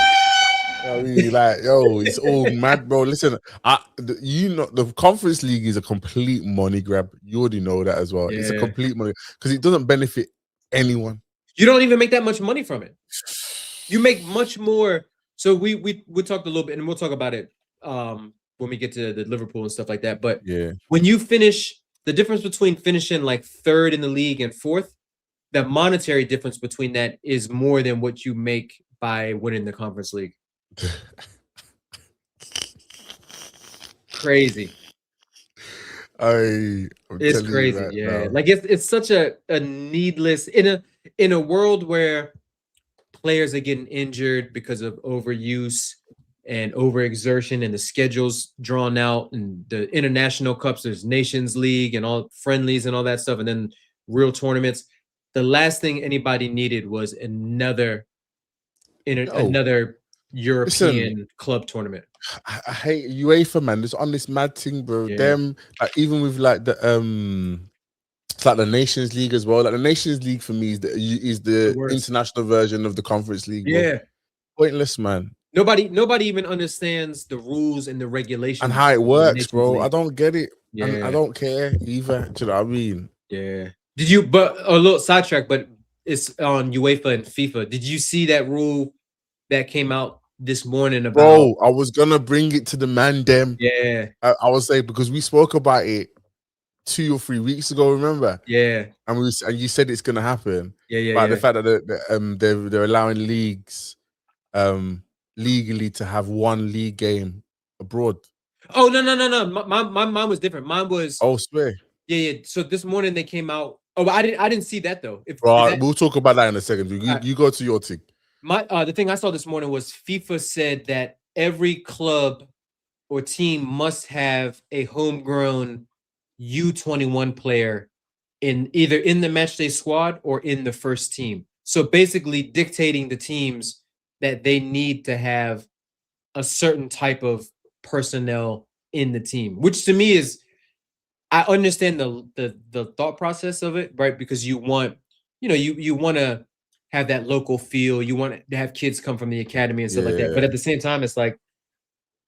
S2: I mean, like, yo, it's all mad, bro. Listen, the Conference League is a complete money grab. You already know that as well. Yeah. It's a complete money because it doesn't benefit anyone.
S3: You don't even make that much money from it. You make much more. So we talked a little bit, and we'll talk about it when we get to the Liverpool and stuff like that. But
S2: yeah,
S3: when you finish, the difference between finishing like 3rd in the league and 4th, the monetary difference between that is more than what you make by winning the Conference League. Crazy.
S2: It's
S3: crazy, right yeah. Now. Like it's such a needless in a world where players are getting injured because of overuse and overexertion, and the schedules drawn out, and the international cups, there's Nations League and all friendlies and all that stuff, and then real tournaments. The last thing anybody needed was another European club tournament.
S2: I hate UEFA, man. It's on this mad thing, bro. Yeah. Them, like, even with like the it's like the Nations League as well. Like the Nations League for me is the international version of the Conference League. Bro.
S3: Yeah,
S2: pointless, man.
S3: Nobody even understands the rules and the regulations
S2: and how it works, bro.
S3: League.
S2: I don't get it. Yeah, and I don't care either. Do you know what I mean?
S3: Yeah. Did you? But a little sidetrack, but it's on UEFA and FIFA. Did you see that rule that came out this morning about?
S2: Bro, I was gonna bring it to the man dem.
S3: Yeah,
S2: I was saying because we spoke about it 2 or 3 weeks ago. Remember?
S3: Yeah,
S2: and you said it's gonna happen.
S3: Yeah.
S2: But the fact that they're allowing leagues, legally to have one league game abroad.
S3: Oh no! Mine was different. Mine was.
S2: Oh, swear.
S3: Yeah. So this morning they came out. Oh, I didn't see that though.
S2: We'll talk about that in a second. You go to your thing.
S3: The thing I saw this morning was FIFA said that every club or team must have a homegrown U21 player either in the matchday squad or in the first team. So basically dictating the teams that they need to have a certain type of personnel in the team, which to me is, I understand the thought process of it, right? Because you want, you want to have that local feel. You want to have kids come from the academy and stuff like that. But at the same time, it's like,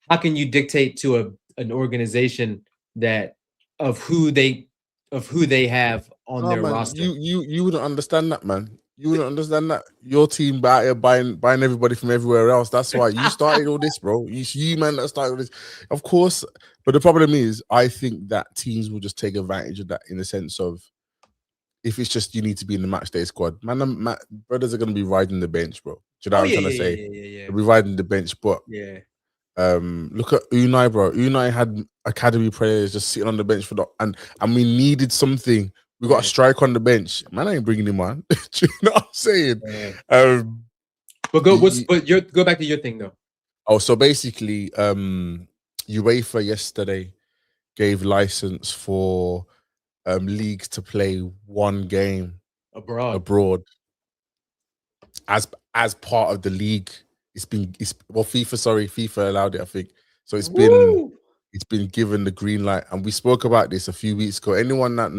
S3: how can you dictate to an organization that of who they have on their roster?
S2: You wouldn't understand that, man. You wouldn't understand that. Your team out here buying everybody from everywhere else. That's why you started all this, bro. You man that started all this. Of course, but the problem is, I think that teams will just take advantage of that in the sense of, if it's just you need to be in the match day squad, man, brothers are gonna be riding the bench, bro. Do you know what I'm trying to say?
S3: Yeah.
S2: They'll be riding the bench, but
S3: Yeah.
S2: Look at Unai, bro. Unai had academy players just sitting on the bench and we needed something. We got a strike on the bench. Man, I ain't bringing him on. Do you know what I'm saying?
S3: Yeah. But go back to your thing though.
S2: Oh, so basically, UEFA yesterday gave license for leagues to play one game abroad as part of the league. FIFA allowed it, I think. So it's been given the green light, and we spoke about this a few weeks ago. Anyone that,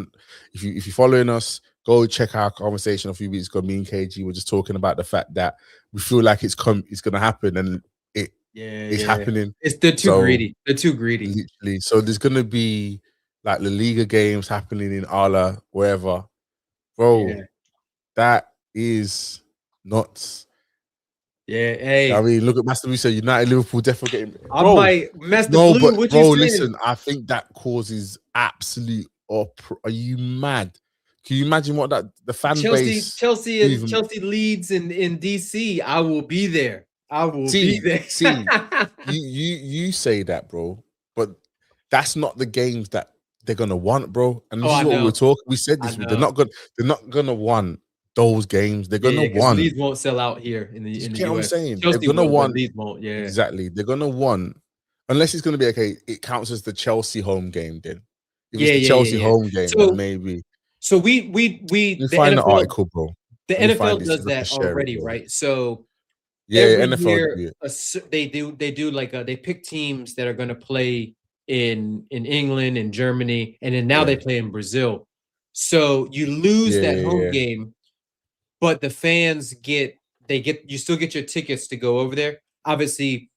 S2: if you're following us, go check our conversation a few weeks ago. Me and KG were just talking about the fact that we feel like it's gonna happen, and it's happening.
S3: They're too greedy. They're too greedy.
S2: Literally. So there's gonna be like the Liga games happening in Ala, wherever, bro.
S3: Yeah.
S2: That is nuts.
S3: Yeah, hey.
S2: I mean, look at Master Blue. United, Liverpool definitely getting. Listen, I think that causes absolute. Are you mad? Can you imagine what the fan base?
S3: Chelsea Leeds in DC. I will be there. Be there.
S2: you say that, bro, but that's not the games that they're gonna want, bro. And this is what we were talking. We said this. They're not gonna want those games. They're gonna want.
S3: Leeds won't sell out here in the US.
S2: You know what I'm saying?
S3: Chelsea
S2: they're gonna want.
S3: Leeds won't. Yeah,
S2: exactly. They're gonna want, unless it's gonna be okay. It counts as the Chelsea home game. Then, if it's the Chelsea home game, then maybe.
S3: So we
S2: find the article, bro.
S3: The NFL does that already, right? So
S2: NFL
S3: year, they do like they pick teams that are going to play in England and Germany, and then now they play in Brazil. So you lose that home game, but the fans you still get your tickets to go over there. Obviously,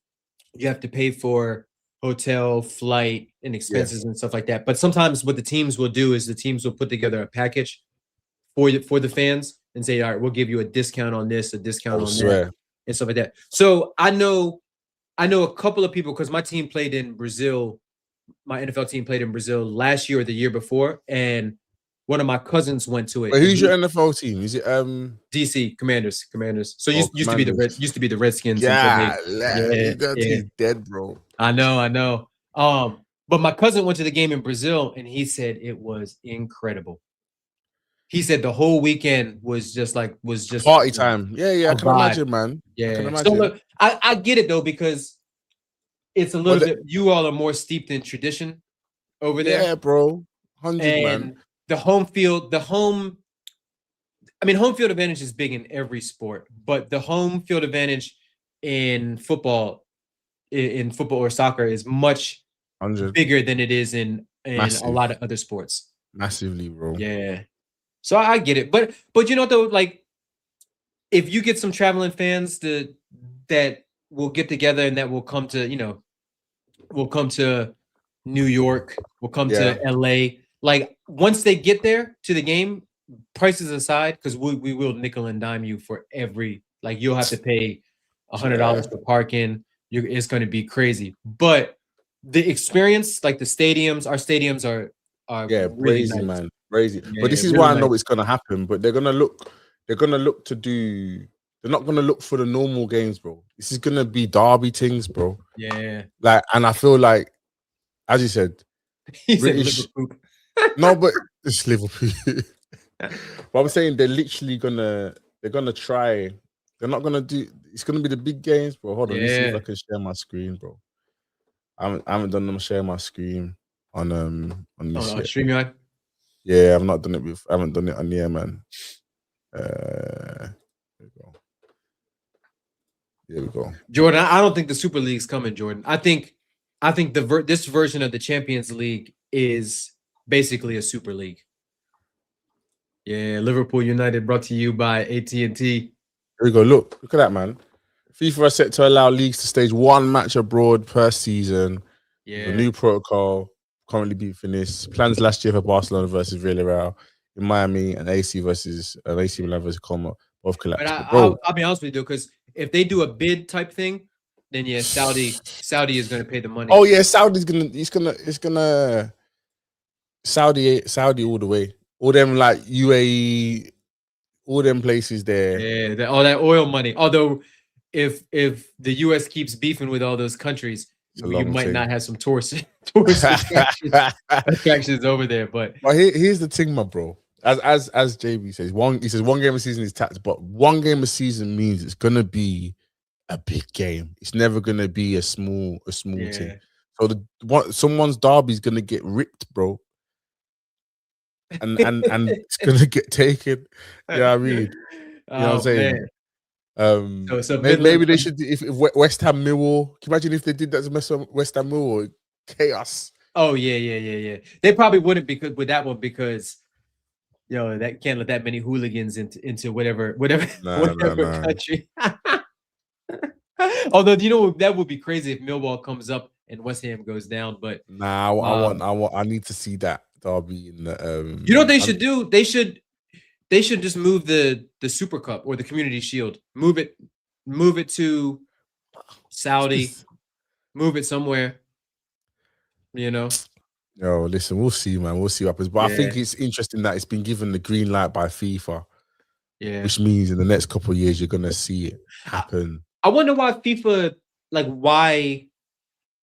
S3: you have to pay for hotel, flight, and expenses and stuff like that. But sometimes what the teams will do is the teams will put together a package for the fans and say, all right, we'll give you a discount on this, a discount on that, and stuff like that. So I know a couple of people, because my team played in Brazil. My NFL team played in Brazil last year or the year before, and one of my cousins went to it.
S2: Wait, who's your NFL team? Is it
S3: DC Commanders? So used to be the Redskins.
S2: He's dead, bro.
S3: I know. But my cousin went to the game in Brazil, and he said it was incredible. He said the whole weekend was just
S2: party time. Yeah, I can imagine, man.
S3: Yeah,
S2: I can imagine.
S3: So look, I get it though, because it's a little bit. You all are more steeped in tradition over there.
S2: Yeah, bro. 100, man.
S3: The home field advantage is big in every sport, but the home field advantage in football or soccer is much bigger than it is in a lot of other sports.
S2: Massively, bro.
S3: Yeah. So I get it. But you know though, like, if you get some traveling fans that will get together and that will come to New York, will come to LA. Like, once they get there to the game, prices aside, because we will nickel and dime you for every, like, you'll have to pay $100 for parking. It's going to be crazy. But the experience, like our stadiums are really
S2: crazy,
S3: nice.
S2: Man, crazy.
S3: Yeah,
S2: but this is
S3: really
S2: why I know it's going to happen. But they're gonna look to do. They're not gonna look for the normal games, bro. This is gonna be derby things, bro.
S3: Yeah.
S2: Like, and I feel like, as you said, British. No, but it's Liverpool. But I'm saying they're gonna try. They're not gonna do. It's gonna be the big games, bro. Hold on, let me see if I can share my screen, bro. I haven't done them share my screen on this yet.
S3: StreamYard.
S2: Yeah, I've not done it with. I haven't done it on here, man. Here we go.
S3: Jordan, I don't think the Super League's coming, Jordan. I think this version of the Champions League is basically a Super League. Yeah, Liverpool United brought to you by AT&T.
S2: we go. Look at that, man. FIFA are set to allow leagues to stage one match abroad per season.
S3: Yeah.
S2: With a new protocol currently being finished. Plans last year for Barcelona versus Villarreal in Miami and AC Milan versus Como. Both collapsed.
S3: But
S2: Bro,
S3: I'll be honest with you, because if they do a bid type thing, then yeah, Saudi is going to pay the money.
S2: oh yeah, Saudi's gonna Saudi all the way. All them like UAE, all them places there.
S3: Yeah, all that oil money. Although, if the US keeps beefing with all those countries, you might not have some tourist attractions over there. But
S2: here's the thing, my bro. As JB says, one game a season is taxed, but one game a season means it's gonna be a big game. It's never gonna be a small thing. So someone's derby's gonna get ripped, bro. And it's gonna get taken. Yeah, I mean, you know what I'm saying.
S3: So
S2: maybe they should. If West Ham Millwall, can you imagine if they did that to mess up West Ham Millwall? Chaos.
S3: Oh yeah. They probably wouldn't because that can't let that many hooligans into whatever country. Although that would be crazy if Millwall comes up and West Ham goes down. But
S2: I need to see that derby in the.
S3: You know what they should do? They should just move the Super Cup or the Community Shield. Move it to Saudi. Move it somewhere. Yo,
S2: listen, we'll see, man. We'll see what happens. But I think it's interesting that it's been given the green light by FIFA.
S3: Yeah.
S2: Which means in the next couple of years you're gonna see it happen.
S3: I wonder why FIFA, why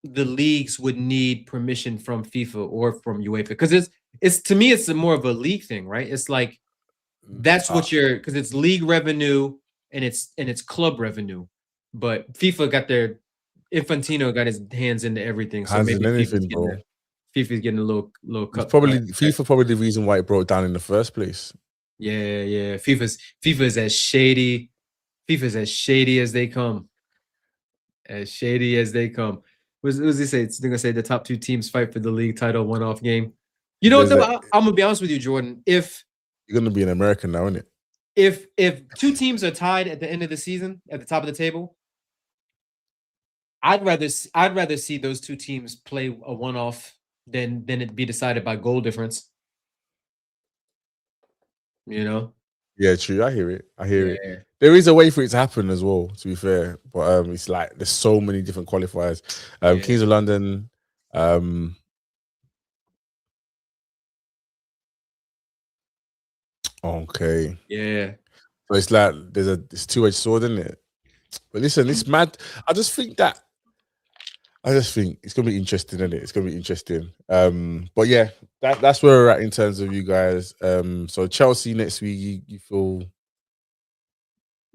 S3: the leagues would need permission from FIFA or from UEFA, because it's to me it's more of a league thing, right? It's like that's what because it's league revenue and it's club revenue, but FIFA Infantino got his hands into everything, so maybe FIFA's getting a little cut.
S2: FIFA probably the reason why it broke down in the first place.
S3: Yeah. FIFA's as shady. FIFA's as shady as they come. As shady as they come. What does he say? It's gonna say the top two teams fight for the league title one-off game. You know what? I'm gonna be honest with you, Jordan. If
S2: you're gonna be an American now, isn't it?
S3: If two teams are tied at the end of the season at the top of the table, I'd rather see those two teams play a one-off than it be decided by goal difference.
S2: Yeah, true. I hear it. There is a way for it to happen as well, to be fair. But it's like there's so many different qualifiers. Kings of London. Okay.
S3: Yeah.
S2: So it's like there's two-edged sword, isn't it? But listen, it's mad. I just think it's gonna be interesting, isn't it? It's gonna be interesting. But yeah, that's where we're at in terms of you guys. So Chelsea next week, you feel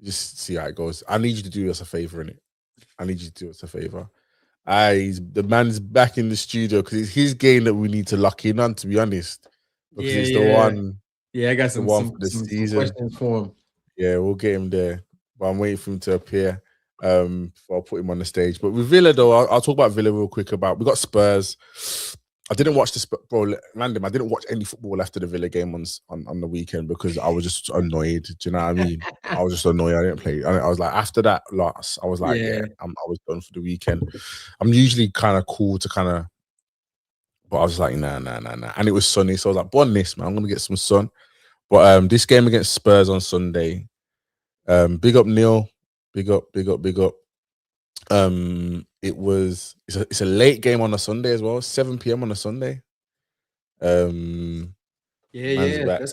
S2: just see how it goes. I need you to do us a favor, innit? I need you to do us a favor. The man's back in the studio because it's his game that we need to lock in on, to be honest. Because it's the one.
S3: Yeah, I got some
S2: for the season.
S3: questions for him.
S2: Yeah, we'll get him there. But I'm waiting for him to appear. Before I put him on the stage. But with Villa, though, I'll talk about Villa real quick. We got Spurs. I didn't watch bro, random. I didn't watch any football after the Villa game on the weekend because I was just annoyed. Do you know what I mean? I was just annoyed. I didn't play. I was like, after that loss, I was like, I was done for the weekend. I'm usually kind of cool to but I was like, nah. And it was sunny, so I was like, bon this, man. I'm gonna get some sun. But this game against Spurs on Sunday, big up Neil. Big up. It's a late game on a Sunday as well, 7 p.m. on a Sunday.
S3: That's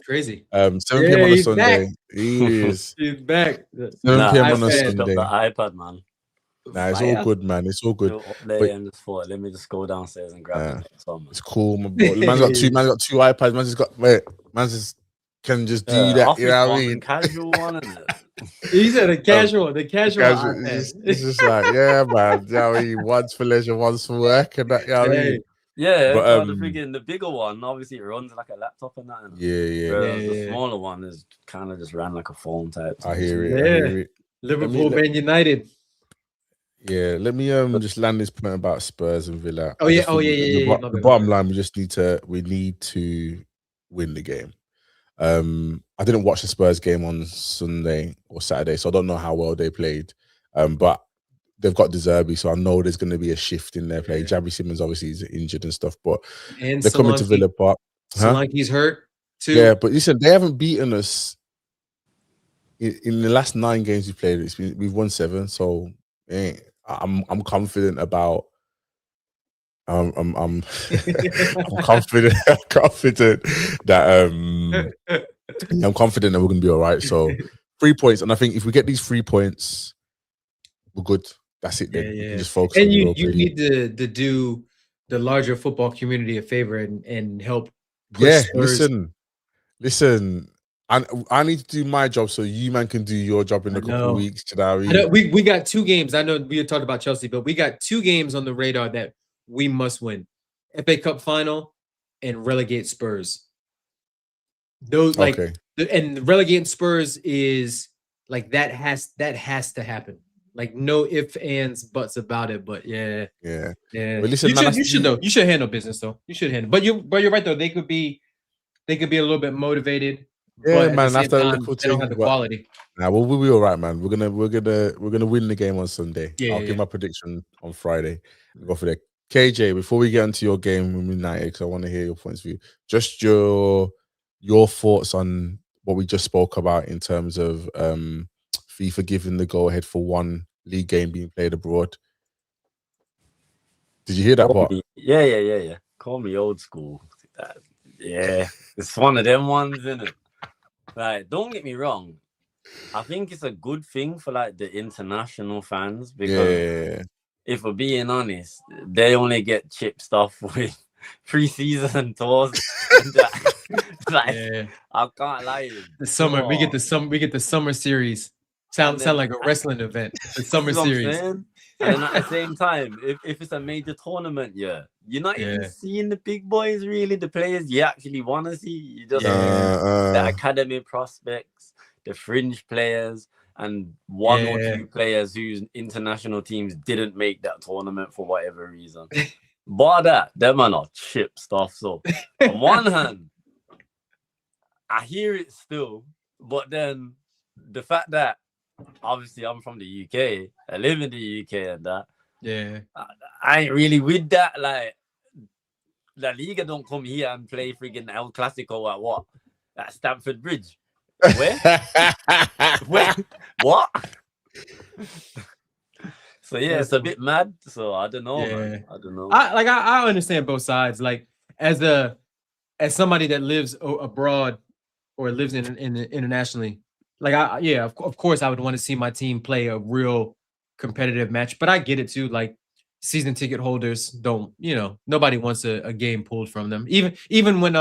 S3: crazy.
S2: 7 p.m. on a Sunday.
S3: Back.
S2: He is.
S3: He's back.
S2: 7 p.m. on a
S4: Picked
S2: Sunday.
S4: up the iPad, man.
S2: Nah, it's all good, man. It's all good.
S4: And just thought, let me just go downstairs and grab it.
S2: It's cool, my boy. Man's got two iPads. Man's just can just do that. You know what I mean?
S4: Casual one, isn't it?
S3: He said the casual.
S2: It's just like, yeah, man. You know what I mean? One's for leisure, one's for work, and that. You know what I mean?
S4: Yeah, but the bigger one, obviously, it runs like a laptop and that. The smaller one is kind of just ran like a phone type.
S2: I hear it.
S3: Liverpool, Man United.
S2: Yeah, let me just land this point about Spurs and Villa.
S3: The
S2: bottom line, we need to win the game. I didn't watch the Spurs game on Sunday or Saturday, so I don't know how well they played. But they've got De Zerbi, so I know there's going to be a shift in their play. Jabby Simmons obviously is injured and stuff, but
S3: And
S2: they're coming to Villa Park.
S3: Solanke's hurt too.
S2: Yeah, but listen, they haven't beaten us in the last 9 games we played. We've won 7, so I'm confident about. I'm confident that I'm confident that we're going to be all right. So 3 points, and I think if we get these 3 points, we're good. That's it. Then we can just focus.
S3: And you need to do the larger football community a favor and help.
S2: Yeah, listen. I need to do my job so you man can do your job in a couple of weeks.
S3: We got 2 games. I know we had talked about Chelsea, but we got 2 games on the radar that we must win: FA Cup final and relegate Spurs. Those and relegating Spurs is like that has to happen. Like no ifs, ands, buts about it. But yeah. But listen, you should handle business though. You should handle. But you're right though. They could be a little bit motivated.
S2: Yeah, man. After
S3: they don't have the quality.
S2: Nah, we'll be all right, man. We're gonna win the game on Sunday. I'll give my prediction on Friday and go for that. KJ, before we get into your game with United, because I want to hear your points of view. Just your thoughts on what we just spoke about in terms of FIFA giving the go ahead for one league game being played abroad. Did you hear that part?
S4: Yeah. Call me old school. Yeah, it's one of them ones, isn't it? Like, don't get me wrong. I think it's a good thing for like the international fans because if we're being honest, they only get chip stuff with pre-season tours. I can't lie.
S3: The summer, we get the summer series. Sound like a wrestling event. The summer series.
S4: And then at the same time, if it's a major tournament, you're not even seeing the big boys really, the players you actually want to see. You just the academy prospects, the fringe players, and one or 2 players whose international teams didn't make that tournament for whatever reason. But them are not chip stuff. So on one hand, I hear it still, but then the fact that obviously I'm from the UK, I live in the UK and that.
S3: Yeah.
S4: I ain't really with that. Like, La Liga don't come here and play friggin' El Clasico at what? At Stamford Bridge. Where? Where? What? So yeah, it's a bit mad. So I don't know, man. I don't know.
S3: I understand both sides. Like as somebody that lives abroad or lives internationally, like of course I would want to see my team play a real competitive match. But I get it too. Like season ticket holders don't, nobody wants a game pulled from them. Even when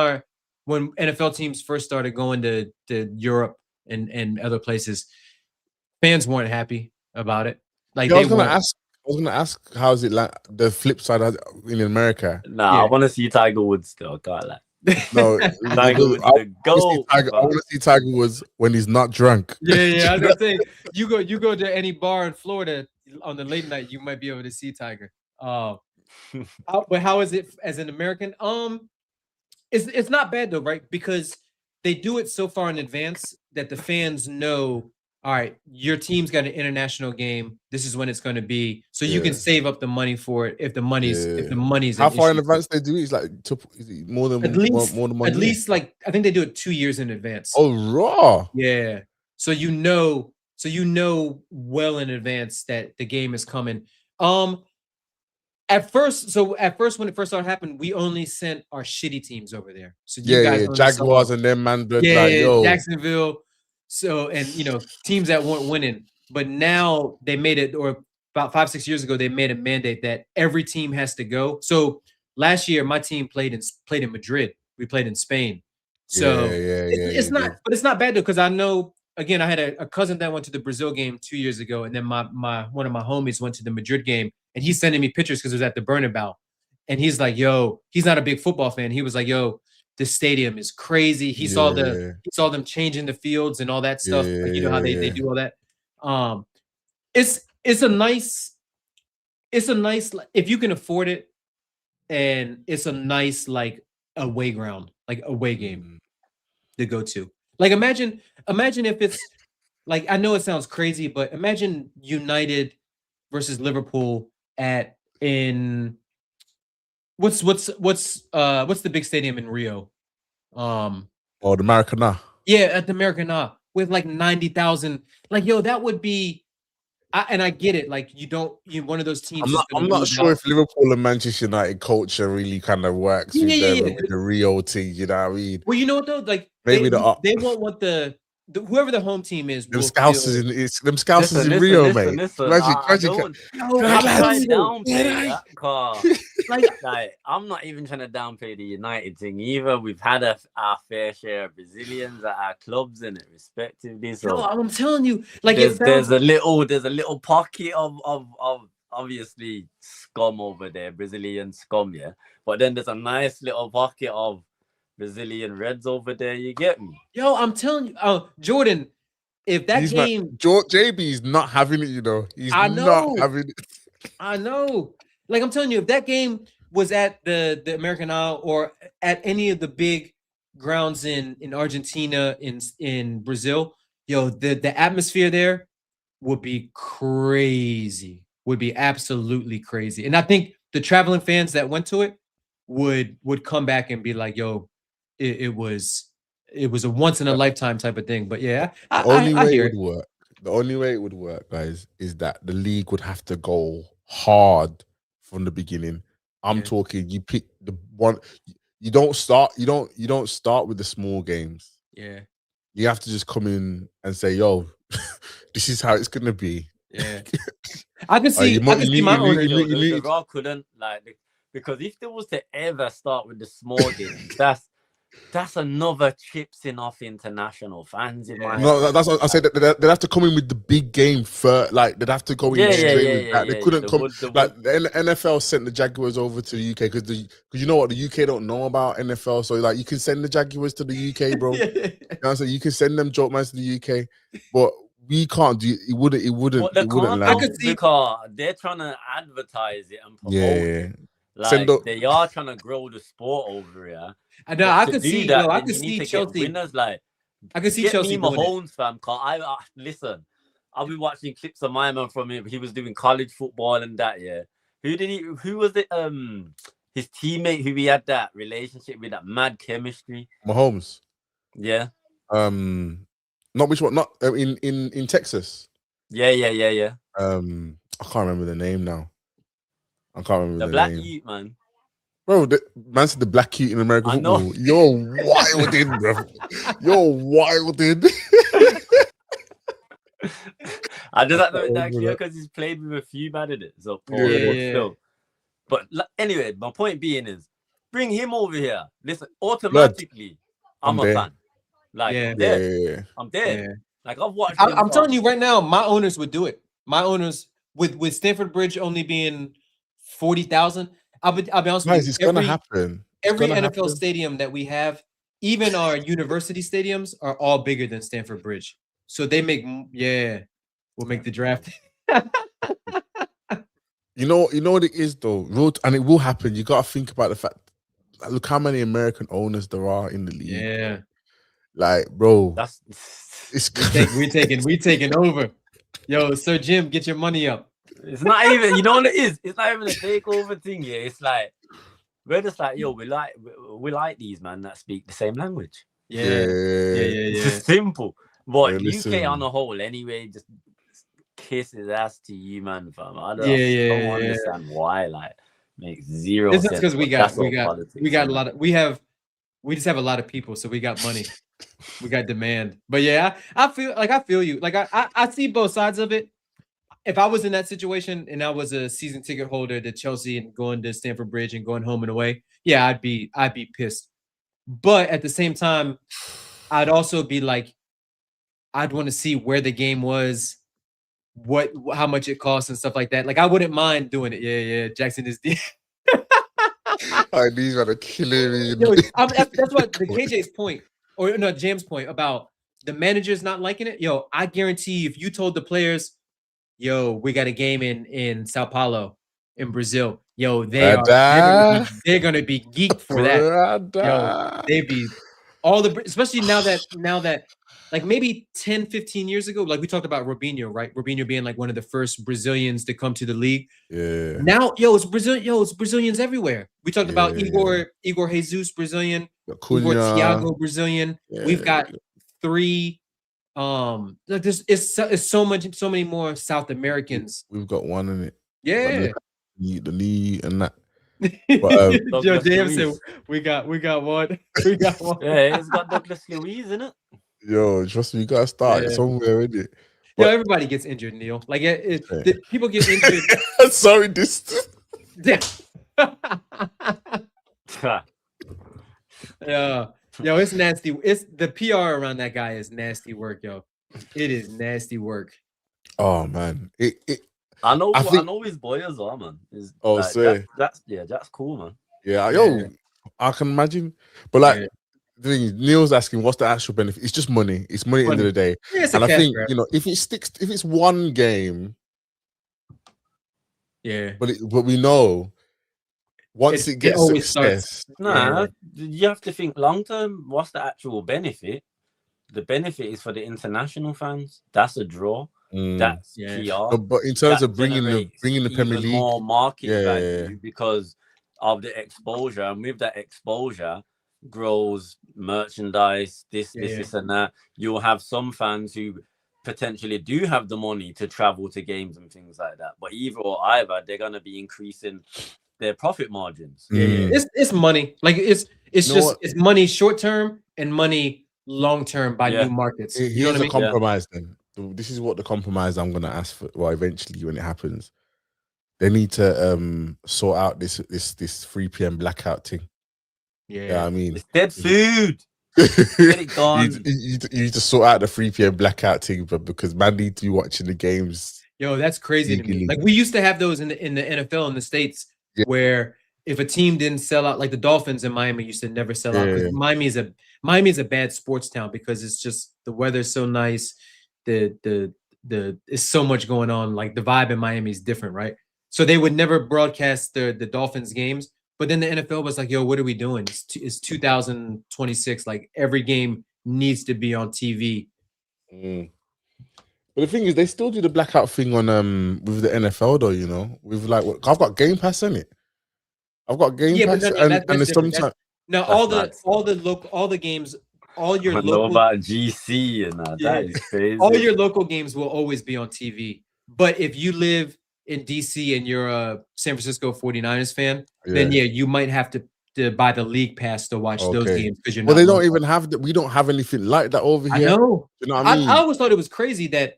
S3: NFL teams first started going to Europe and other places, fans weren't happy about it. Like
S2: I was gonna ask, how's it like the flip side in America?
S4: Nah, I want to see Tiger Woods still. Can't lie.
S2: No,
S4: Tiger Woods, I
S2: want to see Tiger Woods when he's not drunk.
S3: Yeah. I was gonna say you go to any bar in Florida on the late night, you might be able to see Tiger. But how is it as an American? It's not bad though, right? Because they do it so far in advance that the fans know. All right, your team's got an international game. This is when it's going to be, so you can save up the money for it if the money's.
S2: How far in advance they do it? Is like more than more than 1 year?
S3: At least like I think they do it 2 years in advance.
S2: Oh, raw.
S3: Yeah, so you know well in advance that the game is coming. At first when it first started happening, we only sent our shitty teams over there. So you guys
S2: Jaguars and them man,
S3: Jacksonville. So, and teams that weren't winning, but now they made it, or about 5-6 years ago, they made a mandate that every team has to go. So last year, my team played in Madrid. We played in Spain. So it's not bad though, because I know, again, I had a cousin that went to the Brazil game 2 years ago, and then one of my homies went to the Madrid game, and he's sending me pictures because it was at the Bernabeu, and he's like, "Yo," he's not a big football fan. He was like, "Yo, this stadium is crazy." He saw them changing the fields and all that stuff. Like, how they do all that. It's a nice if you can afford it, and it's a nice like away ground, like away game. the go-to. Like imagine if it's like, I know it sounds crazy, but imagine United versus Liverpool in what's the big stadium in Rio?
S2: Oh, the Maracana.
S3: Yeah, at the Maracana with like 90,000. Like, yo, that would be. I get it. Like, you one of those teams.
S2: I'm not sure if Liverpool and Manchester United culture really kind of works with the Rio team. You know what I mean?
S3: Well, you know what though, like
S2: maybe
S3: they won't want whoever the home team is.
S2: Them Scousers in Rio, mate.
S4: Listen, like, I'm not even trying to downplay the United thing either. We've had our fair share of Brazilians at our clubs in it, respectively. So
S3: no, I'm telling you, like
S4: there's a little pocket of obviously scum over there, Brazilian scum, yeah. But then there's a nice little pocket of Brazilian Reds over there. You get me?
S3: Yo, I'm telling you, Jordan. If that game,
S2: JB's not having it, you know. He's not having it.
S3: I know. Like I'm telling you, if that game was at the Maracanã or at any of the big grounds in Argentina, in Brazil, yo, the atmosphere there would be crazy. Would be absolutely crazy. And I think the traveling fans that went to it would come back and be like, yo, it was a once in a lifetime type of thing. But yeah,
S2: the only way it would work, guys, is that the league would have to go hard from the beginning. I'm talking, you pick the one, you don't start with the small games.
S3: Yeah.
S2: You have to just come in and say, yo, this is how it's gonna be.
S3: Yeah. I can see my owners.
S4: The Raw couldn't, like, because if there was to ever start with the small games, that's another chipsing off international fans in my
S2: No, that's what I said. They'd have to come in with the big game first. Like they'd have to go in straight with that. They couldn't come. The NFL sent the Jaguars over to the UK because you know what, the UK don't know about NFL. So like you can send the Jaguars to the UK, bro. You know, so you can send them joke mans to the UK, but we can't do. It wouldn't.
S4: I could see because they're trying to advertise it and promote it. Like they are trying to grow the sport over here.
S3: I know. I could see that. I could see Chelsea.
S4: Winners, like,
S3: I could see Chelsea.
S4: Mahomes, fam. Listen, I've been watching clips of my man from him. He was doing college football and that. Yeah. Who was it? His teammate who he had that relationship with, that mad chemistry.
S2: Mahomes.
S4: Yeah.
S2: Not which one? Not in Texas.
S4: Yeah.
S2: I can't remember the name now. I can't remember the
S4: black
S2: name.
S4: youth, man.
S2: Bro, man said the black youth in American football. You're wilding, bro. You're wilding.
S4: I just like that because he's played with a few man in it. So still. But anyway, my point being is, bring him over here. Listen, automatically, I'm a fan. Like, I'm there. I'm there. Yeah. Like, I've watched.
S3: I'm telling you right now, my owners would do it. My owners, with Stamford Bridge only being 40,000. I'll be honest with you.
S2: It's gonna happen.
S3: Every NFL stadium that we have, even our university stadiums, are all bigger than Stamford Bridge. So they we'll make the draft.
S2: You know what it is though, and it will happen. You gotta think about the fact. Look how many American owners there are in the league.
S3: Yeah,
S2: like, bro,
S3: we're taking over. Yo, Sir Jim, get your money up.
S4: It's not even, you know what it is? It's not even a takeover thing here. It's like, we're just like, yo, we like these man that speak the same language.
S3: Yeah.
S4: It's just simple. But UK on the whole, anyway, just kiss his ass to you, man, fam. I don't understand why. Like, makes zero sense.
S3: This is because we got a lot of, we just have a lot of people, so we got money. We got demand. But yeah, I feel you. Like I see both sides of it. If I was in that situation and I was a season ticket holder to Chelsea and going to Stamford Bridge and going home and away, yeah, I'd be pissed. But at the same time, I'd also be like, I'd want to see where the game was, how much it costs and stuff like that. Like I wouldn't mind doing it. Yeah. Jackson is the.
S2: These are killing me.
S3: Yo, that's what the KJ's point, or no, Jam's point about the managers not liking it. Yo, I guarantee if you told the players, yo, we got a game in Sao Paulo in Brazil. Yo, they're gonna be geeked for that. Yo, they'd be especially now that like maybe 10, 15 years ago, like we talked about Robinho, right? Robinho being like one of the first Brazilians to come to the league.
S2: Yeah.
S3: Now, it's Brazilians everywhere. We talked about Igor Jesus, Brazilian, Igor Thiago, Brazilian.
S2: Yeah.
S3: We've got 3. Like it's so many more South Americans.
S2: We've got one in it.
S3: Yeah.
S2: The knee and that.
S3: But,
S4: Douglas
S3: James said
S4: Luiz.
S3: we got one. We got one.
S4: Yeah, it's got Douglas Luiz, isn't it?
S2: Yo, trust me, you gotta start somewhere, isn't it?
S3: Yo, everybody gets injured, Neil. Like people get injured.
S2: Sorry, this.
S3: Yeah. Yo, it's nasty. It's the PR around that guy is nasty work, yo. It is nasty work.
S2: Oh man,
S4: I know his boy as well, man. That's cool, man.
S2: Yeah, yo, I can imagine. But like the thing is, Neil's asking what's the actual benefit? It's just money. It's money at the end of the day.
S3: Yeah,
S2: and I think if it's one game, but we know once it gets success.
S4: You have to think long term. What's the actual benefit? The benefit is for the international fans. That's a draw. That's PR.
S2: But in terms of bringing the Premier League,
S4: more market value because of the exposure, and with that exposure grows merchandise, this and that. You'll have some fans who potentially do have the money to travel to games and things like that. But either they're gonna be increasing their profit margins.
S3: It's money. Like it's money short term and money long term by new markets.
S2: Here's
S3: know what I mean?
S2: compromise then. This is what the compromise I'm gonna ask for. Well, eventually when it happens, they need to sort out this 3 p.m. blackout thing. Yeah, I mean,
S4: it's dead food. Get it gone.
S2: You need to sort out the 3 p.m. blackout thing, but because man need to be watching the games.
S3: Yo, that's crazy to me. Like we used to have those in the NFL in the States where if a team didn't sell out, like the Dolphins in Miami used to never sell out because Miami is a bad sports town because it's just the weather's so nice. It's so much going on. Like the vibe in Miami is different, right? So they would never broadcast the Dolphins games. But then the NFL was like, yo, what are we doing? It's 2026. Like every game needs to be on TV.
S2: But the thing is, they still do the blackout thing on with the NFL though, you know. With like I've got Game Pass in it. I've got Game Pass and there's sometimes
S3: all the games. All your
S4: I know about GC and that. That is crazy.
S3: All your local games will always be on TV. But if you live in DC and you're a San Francisco 49ers fan, then you might have to buy the league pass to watch those games because you're not.
S2: Well, they don't even have that. We don't have anything like that over here.
S3: I know.
S2: You know what I mean?
S3: I always thought it was crazy that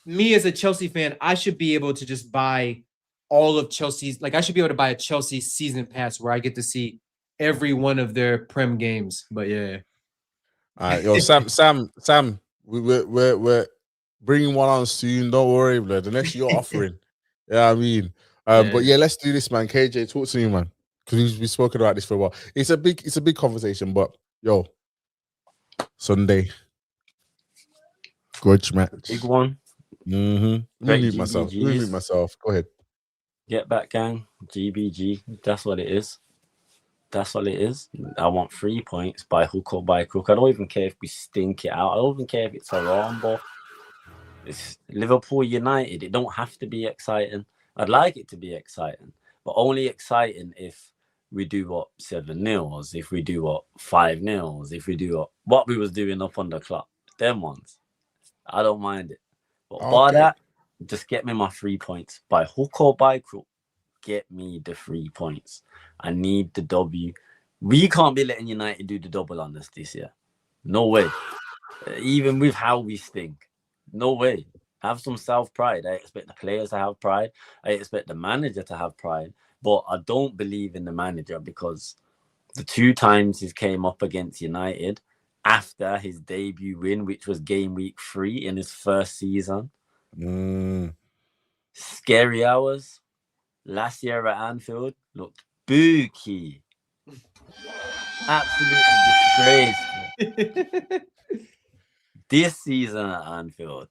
S3: me as a Chelsea fan, I should be able to just buy all of Chelsea's. Like I should be able to buy a Chelsea season pass where I get to see every one of their Prem games. But yeah.
S2: All right, yo, Sam, we're bringing one on soon. Don't worry, blood. Unless you're offering, I mean, but yeah, let's do this, man. KJ, talk to me, man, because we've spoken about this for a while. It's a big conversation, but yo, Sunday, grudge match,
S4: big one.
S2: Let me mute myself. Go ahead.
S4: Get back, gang. GBG. That's what it is. That's all it is. I want 3 points by hook or by crook. I don't even care if we stink it out. I don't even care if it's a rumble. It's Liverpool United. It don't have to be exciting. I'd like it to be exciting, but only exciting if we do 7-0, if we do 5-0, if we do what we was doing up on the clock. Them ones, I don't mind it. But by that, just get me my 3 points by hook or by crook. Get me the 3 points. I need the W. We can't be letting United do the double on us this year. No way. Even with how we stink. No way. Have some self-pride. I expect the players to have pride. I expect the manager to have pride. But I don't believe in the manager because the 2 times he came up against United after his debut win, which was game week 3 in his first season. Scary hours. Last year at Anfield looked spooky. Absolutely disgraceful. This season at Anfield,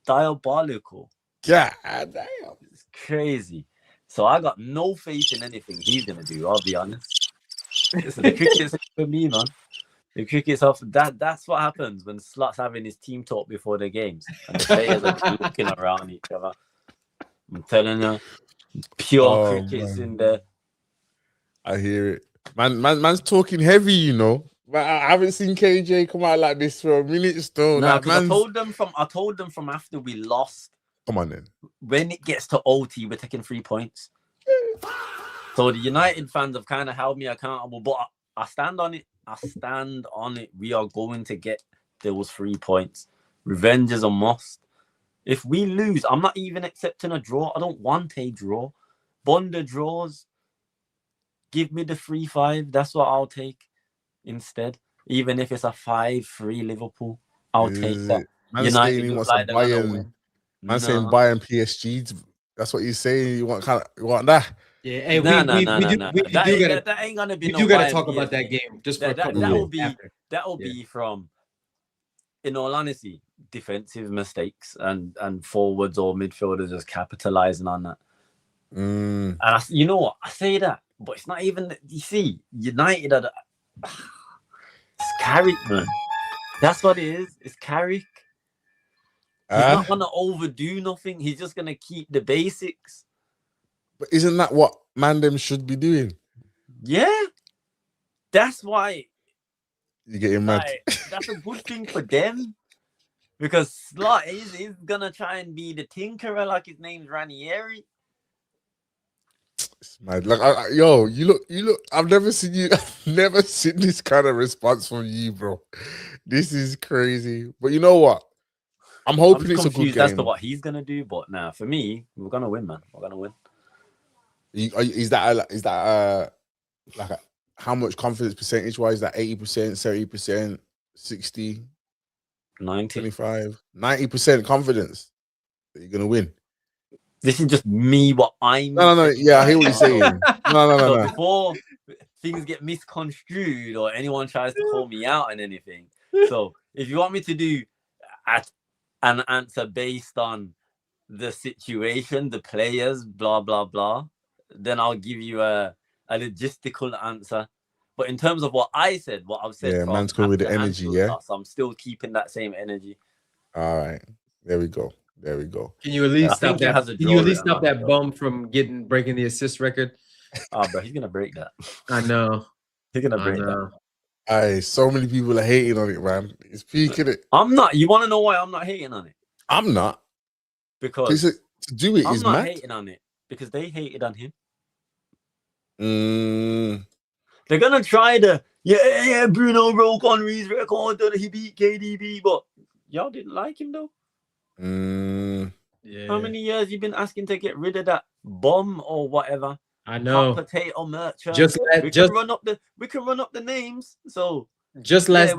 S4: diabolical.
S2: God damn.
S4: It's crazy. So I got no faith in anything he's going to do, I'll be honest. So the cricket's for me, man. The cricket's off. That's what happens when Slot's having his team talk before the games, and the players are just looking around each other. I'm telling you, pure cricket's in there.
S2: I hear it. Man's talking heavy, you know. But I haven't seen KJ come out like this for a minute still.
S4: No,
S2: Like,
S4: because I told them from after we lost.
S2: Come on then.
S4: When it gets to OT, we're taking 3 points. So the United fans have kind of held me accountable, but I stand on it. I stand on it. We are going to get those 3 points. Revenge is a must. If we lose, I'm not even accepting a draw. I don't want a draw. Bonder draws. Give me the 3-5. That's what I'll take instead. Even if it's a 5-3 Liverpool, I'll take that.
S2: Man's saying he wants like Bayern. Man's saying Bayern PSG. That's what he's saying. You want that?
S3: Yeah, hey,
S4: that ain't gonna be.
S3: We do gotta talk about that game just for
S4: that will be from, in all honesty, defensive mistakes and forwards or midfielders just capitalizing on that. And you know what? I say that, but it's not even. You see, United are it's Carrick, man. That's what it is. It's Carrick. He's not gonna overdo nothing. He's just gonna keep the basics.
S2: But isn't that what Mandem should be doing?
S4: Yeah, that's why
S2: you're getting mad.
S4: That's a good thing for them, because Slot is gonna try and be the tinkerer like his name's Ranieri.
S2: It's mad. Like, yo, you look. I've never seen this kind of response from you, bro. This is crazy. But you know what? I'm hoping it's a good game.
S4: As to what he's gonna do, but now for me, we're gonna win, man. We're gonna win.
S2: Is that like how much confidence percentage wise? That 80%, 70%, 60,
S4: 90,
S2: 25, 90% confidence that you're gonna win.
S4: This is just me. What I'm.
S2: No. Yeah, I hear what you're saying. No.
S4: Before things get misconstrued or anyone tries to call me out on anything, so if you want me to do an answer based on the situation, the players, blah blah blah, then I'll give you a logistical answer. But in terms of what I've said,
S2: yeah, man's going with the energy. Yeah,
S4: so I'm still keeping that same energy.
S2: All right, there we go.
S3: Can you at least stop that? Can you at least stop that bum from breaking the assist record?
S4: Oh, bro, he's gonna break that.
S3: I know.
S4: He's gonna break that.
S2: Aye, so many people are hating on it, man. It's peaking it.
S4: I'm not. You want to know why I'm not hating on it?
S2: I'm not.
S4: Because
S2: to do it
S4: I'm
S2: is
S4: not
S2: mad.
S4: hating on it because they hated on him.
S2: They're
S4: gonna try to Bruno broke Henry's record that he beat KDB, but y'all didn't like him though.
S3: Yeah.
S4: How many years you been asking to get rid of that bum or whatever?
S3: I know.
S4: Hot potato merchant. We can run up the names. So
S3: just last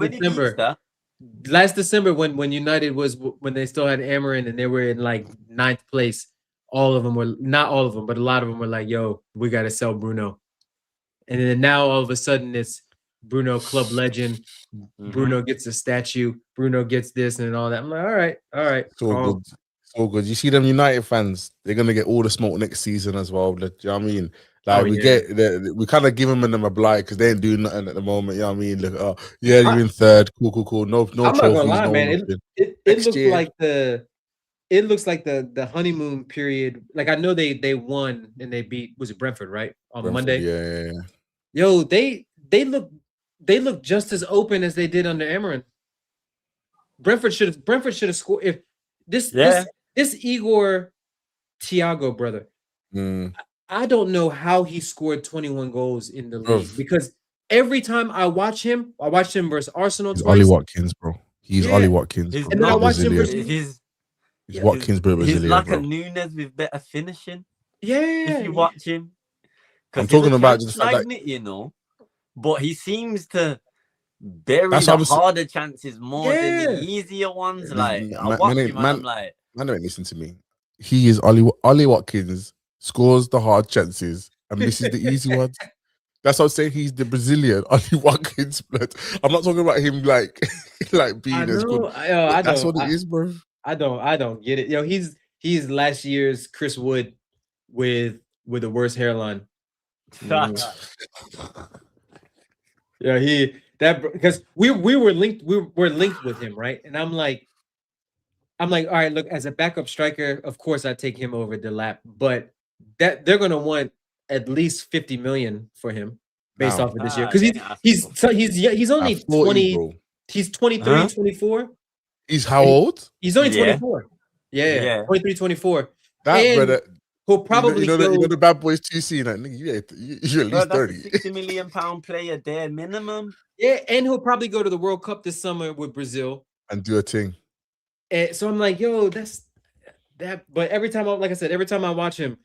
S3: December, when United when they still had Amarin and they were in like 9th place, all of them were not all of them, but a lot of them were like, "Yo, we got to sell Bruno," and then now all of a sudden it's Bruno club legend. Bruno gets a statue. Bruno gets this and all that. I'm like, all right.
S2: It's all good. You see them United fans, they're gonna get all the smoke next season as well. You know what I mean? Like we kind of give them a blight because they ain't doing nothing at the moment. You know what I mean? Look, you're in 3rd. Cool. No
S3: I'm not
S2: trophies.
S3: Gonna lie, man. It looks like the honeymoon period. Like I know they won and they beat, was it Brentford, right? On Monday.
S2: Yeah.
S3: Yo, they look just as open as they did under Amarin. Brentford should have scored. If this Igor Thiago brother, I don't know how he scored 21 goals in the league because every time I watched him versus Arsenal twice.
S2: Ollie Watkins, bro. He's Ollie Watkins.
S3: And then I watched him versus
S2: he's Watkins, bro.
S4: He's like a Nunes with better finishing.
S3: Yeah,
S4: if you watch him,
S2: I'm talking about just
S4: you know. But he seems to bury the harder chances more than the easier ones. Like I watch him and I'm like,
S2: man, don't listen to me. He is Ollie Watkins, scores the hard chances and misses the easy ones. That's what I'm saying. He's the Brazilian Ollie Watkins. Blood. I'm not talking about him like being as good. That's what it is, bro.
S3: I don't get it. Yo, he's last year's Chris Wood with the worst hairline. Yeah, that because we were linked. We're linked with him, right? And I'm like, all right, look, as a backup striker, of course I take him over Delap, but that they're gonna want at least 50 million for him based
S2: Now,
S3: off of this year
S4: Ah,
S3: because
S4: they ain't asking for
S3: he's only
S2: at 40,
S3: 20.
S2: bro.
S3: He's 23,
S4: Huh?
S3: 24.
S2: He's how old?
S3: He's only
S4: Yeah.
S3: 24. Yeah,
S4: Yeah.
S3: 23, 24.
S2: That
S3: And
S2: brother.
S3: he'll probably
S2: you know
S3: go.
S2: the bad boys 2C. Like, nigga, you're at
S4: Bro,
S2: least
S4: that's
S2: 30.
S4: a 60 million pound player there minimum.
S3: Yeah, and he'll probably go to the World Cup this summer with Brazil.
S2: And do a thing.
S3: And so I'm like, yo, that's that. But every time like I said, every time I watch him,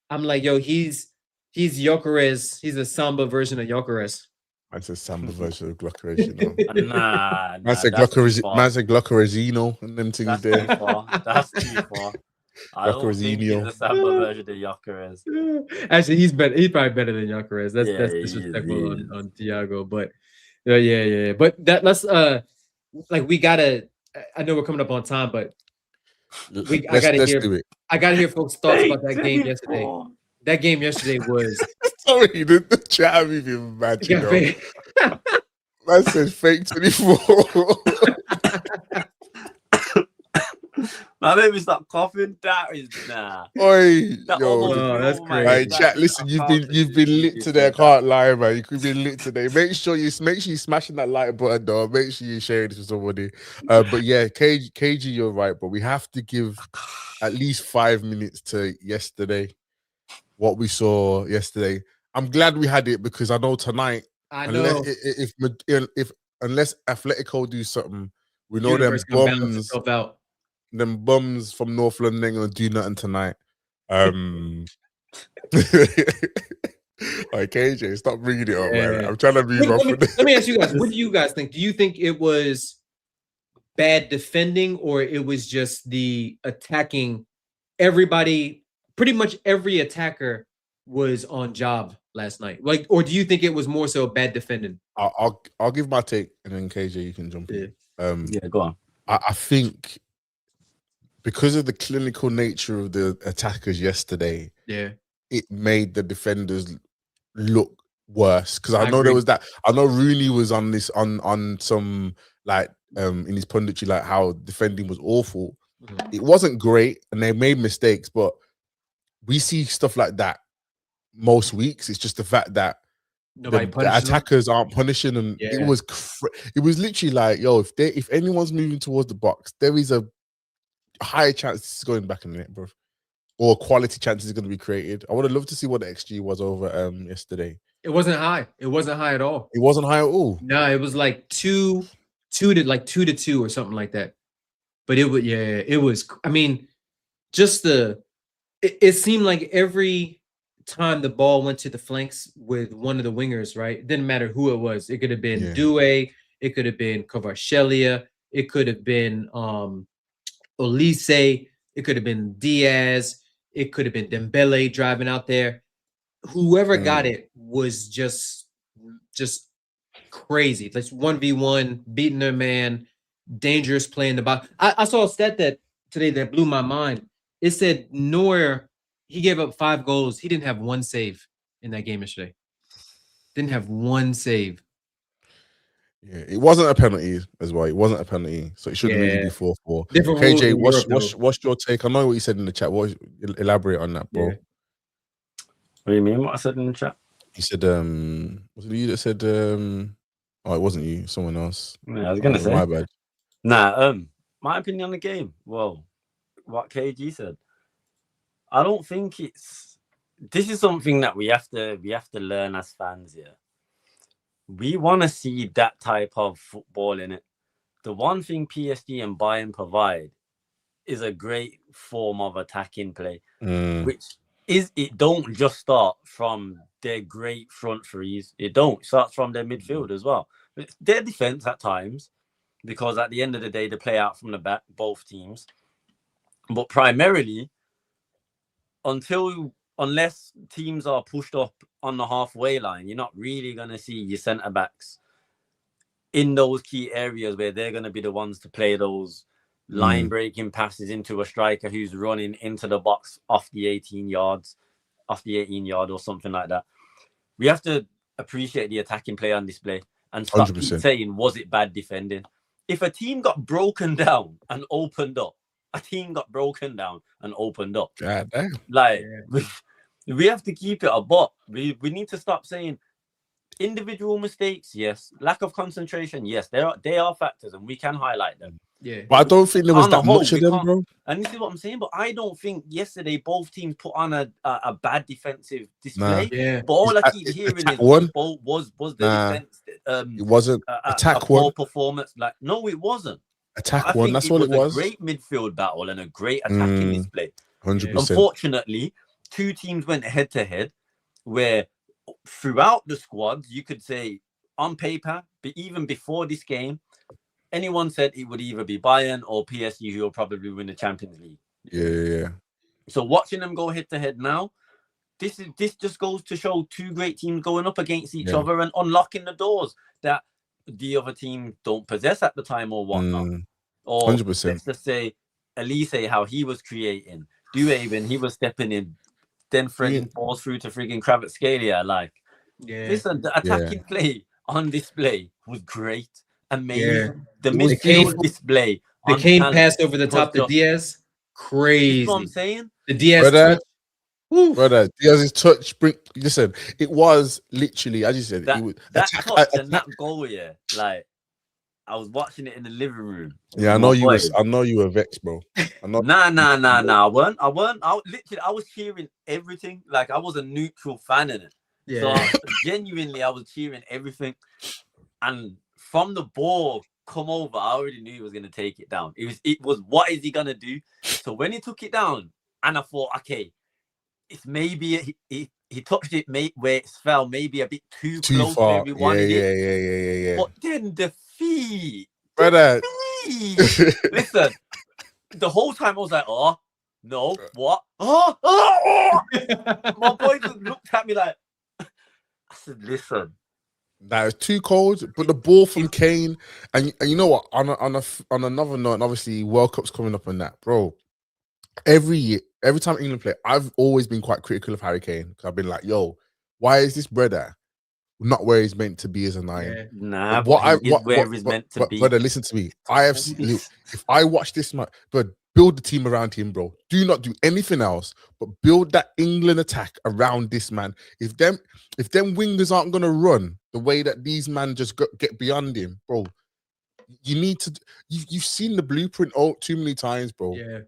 S3: I'm like, yo, he's Gyökeres. He's a Samba version of Gyökeres.
S2: That's a Samba version of Glockers, you know.
S4: Nah,
S2: That's a
S4: that's too
S2: Glockers,
S4: far.
S2: man's a Glockeresino and them things
S4: That's
S2: there.
S4: too far. That's too far. I don't think he's
S2: Glockeresinho.
S4: a Samba version of Gyökeres.
S3: Actually, he's better. He's probably better than Gyökeres. That's
S4: Yeah, he
S3: disrespectful
S4: is.
S3: on Thiago. But yeah. But let's like we gotta. I know we're coming up on time, but I gotta hear folks' thoughts about that game yesterday. That game yesterday was.
S2: Sorry, the chat made me mad, you know.
S3: fake.
S2: Man says fake 24.
S4: Man, maybe stop coughing. That is nah.
S2: Oi,
S4: That
S2: yo.
S4: almost
S3: Oh,
S4: blew
S3: that's
S4: my
S3: crazy.
S2: Right,
S4: head.
S2: chat. Listen, you've been lit today. I can't lie, man. You could be lit today. Make sure you're smashing that like button, though. Make sure you share it to somebody. But yeah, KG, you're right, but we have to give at least 5 minutes to yesterday. What we saw yesterday. I'm glad we had it because I know tonight.
S3: I know.
S2: Unless Atletico do something, we know
S3: Universe
S2: them
S3: can balance
S2: bums.
S3: itself out.
S2: Them bums from North London ain't gonna do nothing tonight. Alright, KJ, stop bringing it up, man. I'm trying to move on.
S3: Let me ask you guys, what do you guys think? Do you think it was bad defending or it was just the attacking? Everybody, pretty much every attacker was on job last night. Like, or do you think it was more so bad defending?
S2: I'll give my take and then KJ, you can jump in.
S4: Yeah, go on.
S2: I think because of the clinical nature of the attackers yesterday, it made the defenders look worse. Because I know there was that. I know Rooney was on this on some like in his punditry, like how defending was awful. It wasn't great, and they made mistakes, but we see stuff like that most weeks. It's just the fact that the attackers aren't punishing them. It was literally like, yo, if anyone's moving towards the box, there is a higher chance it's going back in the net, bro. Or quality chances are going to be created. I would have loved to see what the XG was over yesterday.
S3: It wasn't high. It wasn't high at all.
S2: It wasn't high at all.
S3: No, it was like 2 to 2 or something like that. But it was it was. I mean, just it seemed like every time the ball went to the flanks with one of the wingers, right? It didn't matter who it was. It could have been Doué, it could have been Kvaratskhelia, it could have been Olise, it could have been Diaz, it could have been Dembele driving out there. Whoever got it was just crazy. Like 1v1, beating their man, dangerous play in the box. I saw a stat that today that blew my mind. It said Neuer, he gave up 5 goals. He didn't have one save in that game yesterday. Didn't have one save.
S2: Yeah, it wasn't a penalty as well. It wasn't a penalty, so it shouldn't really be 4-4. KJ, what's your take? I know what you said in the chat. Elaborate on that, bro?
S4: What do you mean? What I said in the chat?
S2: You said, was it you that said? Oh, it wasn't you. Someone else.
S4: Yeah, I was gonna say.
S2: My bad.
S4: Nah. My opinion on the game. Well, what KG said. I don't think it's. This is something that we have to learn as fans. Yeah. We want to see that type of football in it. The one thing PSG and Bayern provide is a great form of attacking play, which is it don't just start from their great front threes. It starts from their midfield as well. It's their defense at times, because at the end of the day, they play out from the back, both teams. But primarily, unless teams are pushed up on the halfway line, you're not really going to see your centre-backs in those key areas where they're going to be the ones to play those line-breaking passes into a striker who's running into the box off the 18 yard or something like that. We have to appreciate the attacking play on display. and stop keep
S2: 100%.
S4: saying, was it bad defending? If a team got broken down and opened up,
S2: God damn.
S4: like we have to keep it a buck. We need to stop saying individual mistakes, yes. Lack of concentration, yes. They are factors, and we can highlight them.
S3: Yeah.
S2: But I don't think there was
S4: On the
S2: that
S4: whole,
S2: much of
S4: we
S2: them,
S4: can't-
S2: bro.
S4: And this is what I'm saying. But I don't think yesterday both teams put on a bad defensive display.
S3: Yeah.
S4: But all I keep
S2: It's
S4: hearing
S2: attack
S4: is
S2: one.
S4: was the
S2: Nah.
S4: defense
S2: It wasn't
S4: a
S2: attack
S4: poor
S2: one.
S4: performance. Like, no, it wasn't.
S2: Attack
S4: I
S2: one.
S4: think
S2: That's what it
S4: was.
S2: was.
S4: A great midfield battle and a great attacking display.
S2: 100%.
S4: Unfortunately, two teams went head to head, where throughout the squads you could say on paper, but even before this game, anyone said it would either be Bayern or PSG who will probably win the Champions League.
S2: Yeah.
S4: So watching them go head to head now, this just goes to show two great teams going up against each other and unlocking the doors that the other team don't possess at the time or whatnot. Or
S2: 100%.
S4: let's just say Elise, how he was creating. Duaven, he was stepping in, then threading balls through to frigging Kvaratskhelia. Like, listen, the attacking play on display was great. Amazing. The midfield display.
S3: The Kane pass over the top to Diaz. Crazy.
S4: That's what I'm saying.
S3: The Diaz touch.
S2: Brother, Diaz's touch. Listen, it was literally, as you said,
S4: that,
S2: it was
S4: that touch and that goal. Yeah, like I was watching it in the living room.
S2: Yeah, I know you were vexed, bro.
S4: Nah. I weren't. I was cheering everything. Like I was a neutral fan in it.
S3: Yeah.
S4: So genuinely, I was cheering everything. And from the ball come over, I already knew he was gonna take it down. It was what is he gonna do? So when he took it down, and I thought, okay, it's maybe he touched it where it fell, maybe a bit too close
S2: far.
S4: where we wanted it.
S2: Yeah.
S4: But then the feet,
S2: brother.
S4: Listen, the whole time I was like, oh no, what? Oh. My boy just looked at me like, I said, listen.
S2: That was too cold, but the ball from Kane, and you know what? On another note, and obviously World Cup's coming up on that, bro. Every year, every time England play, I've always been quite critical of Harry Kane because I've been like, "Yo, why is this brother not where he's meant to be as a 9?"
S4: Yeah. Nah, where he's meant to be.
S2: Brother, listen to me. If I watch this match, but build the team around him, bro. Do not do anything else, but build that England attack around this man. If them wingers aren't gonna run the way that these men just get beyond him, bro, you need to. You've seen the blueprint too many times, bro.
S3: Yeah,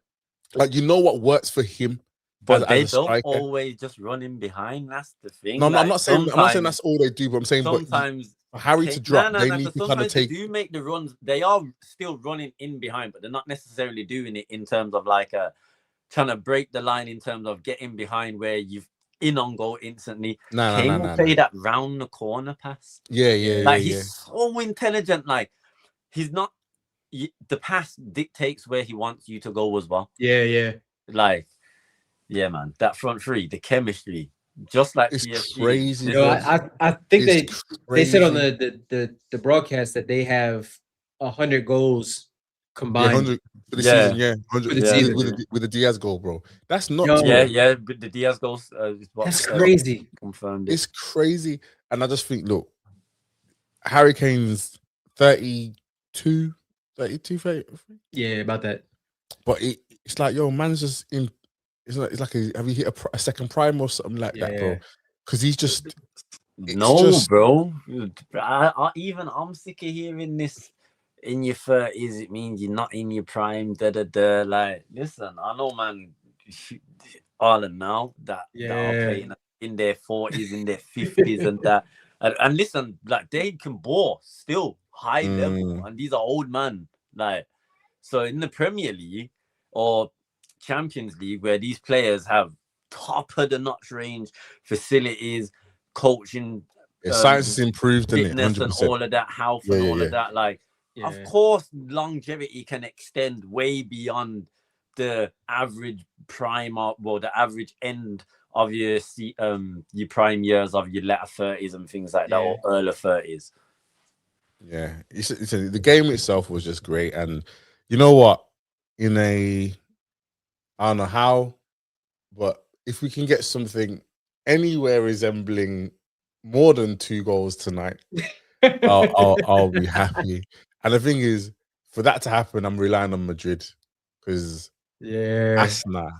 S2: like you know what works for him.
S4: But they don't always just run in behind. That's the thing.
S2: No, I'm not saying that's all they do, but I'm saying
S4: sometimes
S2: for Harry to drop, they need to kind of take.
S4: They do make the runs. They are still running in behind, but they're not necessarily doing it in terms of like trying to break the line in terms of getting behind where you've in on goal instantly. Kane will play that round the corner pass.
S2: Yeah.
S4: He's so intelligent. Like he's not. The pass dictates where he wants you to go as well.
S3: Yeah.
S4: Like. Yeah, man, that front three, the chemistry, just like
S2: it's
S4: PSG.
S2: Crazy.
S3: You know, I think they said on the broadcast that they have 100 goals combined
S2: for the season.
S3: 100
S2: with the Diaz goal, bro. That's not.
S4: But the Diaz goals.
S3: That's crazy.
S4: Confirmed.
S2: It's crazy, and I just think, look, Harry Kane's 32.
S3: Yeah, about that.
S2: But it's like, yo, man's just in. It's like have you hit a second prime or something like that, bro? Because he's just
S4: bro. I'm sick of hearing this. In your 30s, it means you're not in your prime. Like, listen, I know, man. Ireland now that are playing in their 40s, in their 50s, and that. And listen, like they can ball still high level, and these are old men. Like, so in the Premier League or Champions League, where these players have top of the notch range facilities, coaching,
S2: science has improved,
S4: fitness, and all of that, health, and all of that. Like, of course, longevity can extend way beyond the average prime, the average end of your prime years of your latter 30s and things like that, or early 30s.
S2: Yeah, the game itself was just great, and you know what? I don't know how, but if we can get something anywhere resembling more than 2 goals tonight, I'll be happy. And the thing is, for that to happen, I'm relying on Madrid because
S3: Yeah.
S2: Asna,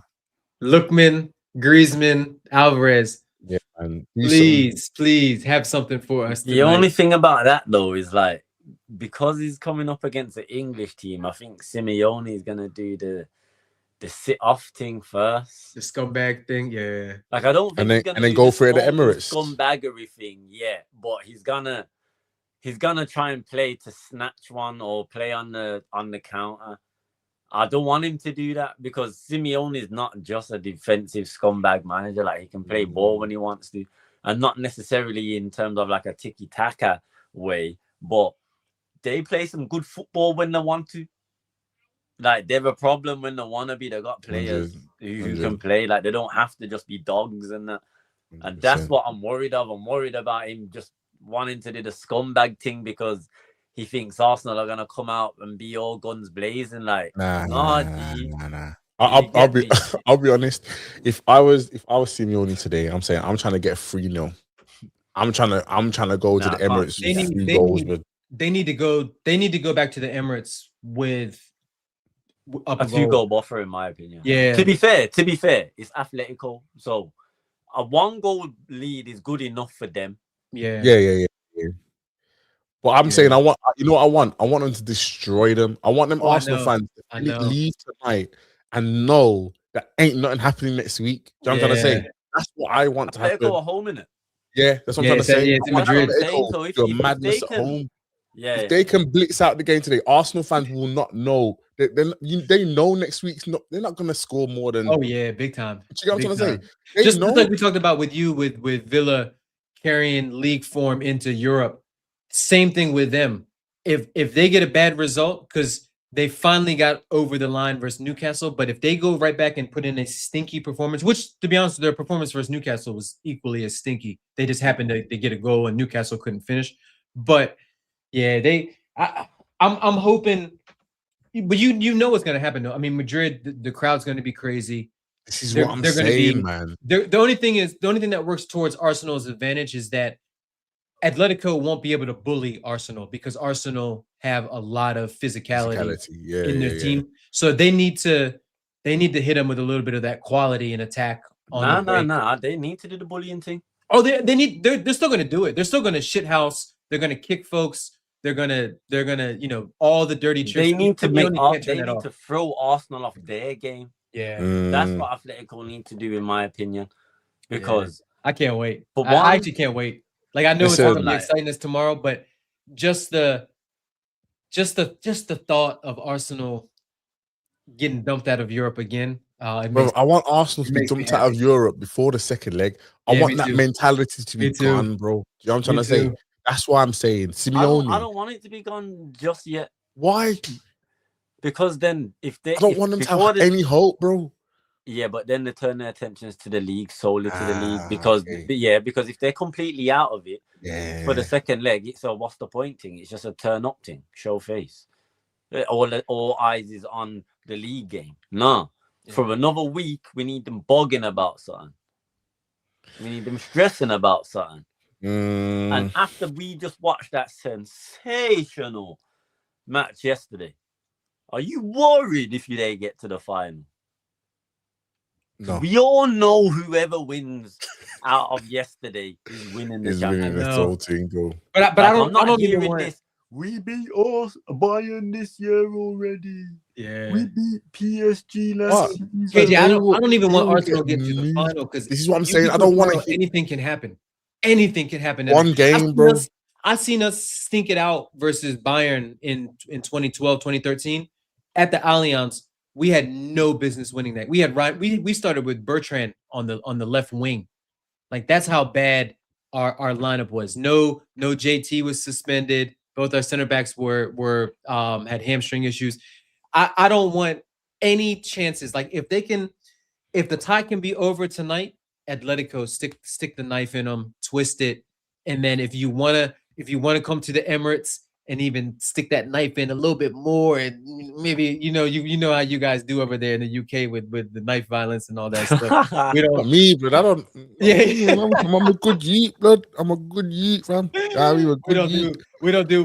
S3: Lookman, Griezmann, Alvarez.
S2: yeah, and do something.
S3: Please have something for us
S4: The
S3: tonight.
S4: only thing about that though is like because he's coming up against the English team, I think Simeone is gonna do the sit off thing first.
S3: The scumbag thing, yeah.
S4: Like I don't think
S2: And
S4: he's
S2: then
S4: gonna do
S2: go
S4: the
S2: for it at
S4: total
S2: Emirates.
S4: scumbaggery thing, yeah. But he's gonna try and play to snatch one or play on the counter. I don't want him to do that because Simeone is not just a defensive scumbag manager. Like he can play ball when he wants to, and not necessarily in terms of like a tiki-taka way, but they play some good football when they want to. Like they're a problem when they want to be. They got players who can play. Like they don't have to just be dogs and that. And that's what I'm worried of. I'm worried about him just wanting to do the scumbag thing because he thinks Arsenal are gonna come out and be all guns blazing. Like,
S2: Nah.
S4: I'll
S2: I'll be honest. If I was Simeone today, I'm saying I'm trying to get 3-0. I'm trying to go to the Emirates with 3 goals.
S3: They need to go. They need to go back to the Emirates with
S4: a 2-goal buffer, in my opinion.
S3: Yeah.
S4: To be fair, it's Atletico, so a 1-goal lead is good enough for them.
S2: Yeah. But I'm saying I want them to destroy them. I want them Arsenal fans to leave tonight and know that ain't nothing happening next week. Do you know what I'm trying to say? That's what I want to happen.
S4: Atletico at home, innit?
S2: Yeah, that's what I'm trying to say.
S3: Yeah, it's Madrid.
S2: So if madness at home. Yeah, if they can blitz out the game today, Arsenal fans will not know. They know next week's not. They're not going to score more than.
S3: Oh yeah, big time.
S2: You know what I'm trying to say?
S3: Just like we talked about with you with Villa carrying league form into Europe. Same thing with them. If they get a bad result because they finally got over the line versus Newcastle, but if they go right back and put in a stinky performance, which to be honest, their performance versus Newcastle was equally as stinky. They just happened to get a goal and Newcastle couldn't finish. But yeah, I'm hoping, but you know what's gonna happen though. I mean, Madrid, the crowd's gonna be crazy.
S2: This is what I'm saying, man.
S3: The only thing that works towards Arsenal's advantage is that Atletico won't be able to bully Arsenal because Arsenal have a lot of physicality in their team. So they need to hit them with a little bit of that quality and attack.
S4: Nah. They need to do the bullying thing.
S3: Oh, they're still gonna do it. They're still gonna shithouse. They're gonna kick folks. They're gonna all the dirty tricks.
S4: They need to throw Arsenal off their game.
S3: Yeah,
S4: that's what Atletico need to do, in my opinion. Because
S3: I can't wait. I actually can't wait. Like I know it's not gonna be exciting as tomorrow, but just the thought of Arsenal getting dumped out of Europe again.
S2: Bro, I want Arsenal to be dumped out of Europe before the second leg. I want that mentality to be gone, bro. You know what I'm trying to say? That's why I'm saying Simeone.
S4: I don't want it to be gone just yet.
S2: Why?
S4: Because then I
S2: don't want them to have any hope, bro.
S4: Yeah, but then they turn their attentions to the league, solely to the league, because because if they're completely out of it for the second leg, it's a what's the point thing. It's just a turn up thing, show face. All eyes is on the league game. No, for another week, we need them bogging about something. We need them stressing about something. And after we just watched that sensational match yesterday, are you worried if you didn't get to the final?
S2: No.
S4: We all know whoever wins out of yesterday is winning the championship.
S3: But I'm not hearing
S4: this. We beat us Bayern this year already.
S3: Yeah,
S4: we beat PSG last season.
S3: KJ, I don't even want Arsenal to get to the final because
S2: this is what I'm saying. I don't want to.
S3: Anything can happen. Anything can happen.
S2: One game, bro.
S3: I've seen us stink it out versus Bayern in 2012, 2013 at the Allianz. We had no business winning that. We had we started with Bertrand on the left wing. Like that's how bad our lineup was. No JT was suspended. Both our center backs were had hamstring issues. I don't want any chances. Like if the tie can be over tonight, Atletico stick the knife in them, twist it, and then if you wanna come to the Emirates and even stick that knife in a little bit more, and maybe you know how you guys do over there in the UK with the knife violence and all that stuff. We
S2: Not
S3: don't.
S2: me, blood. I don't.
S3: Yeah.
S2: I'm a good yeet, blood. I'm a good yeet, fam. I'm a good yeet.
S3: We don't do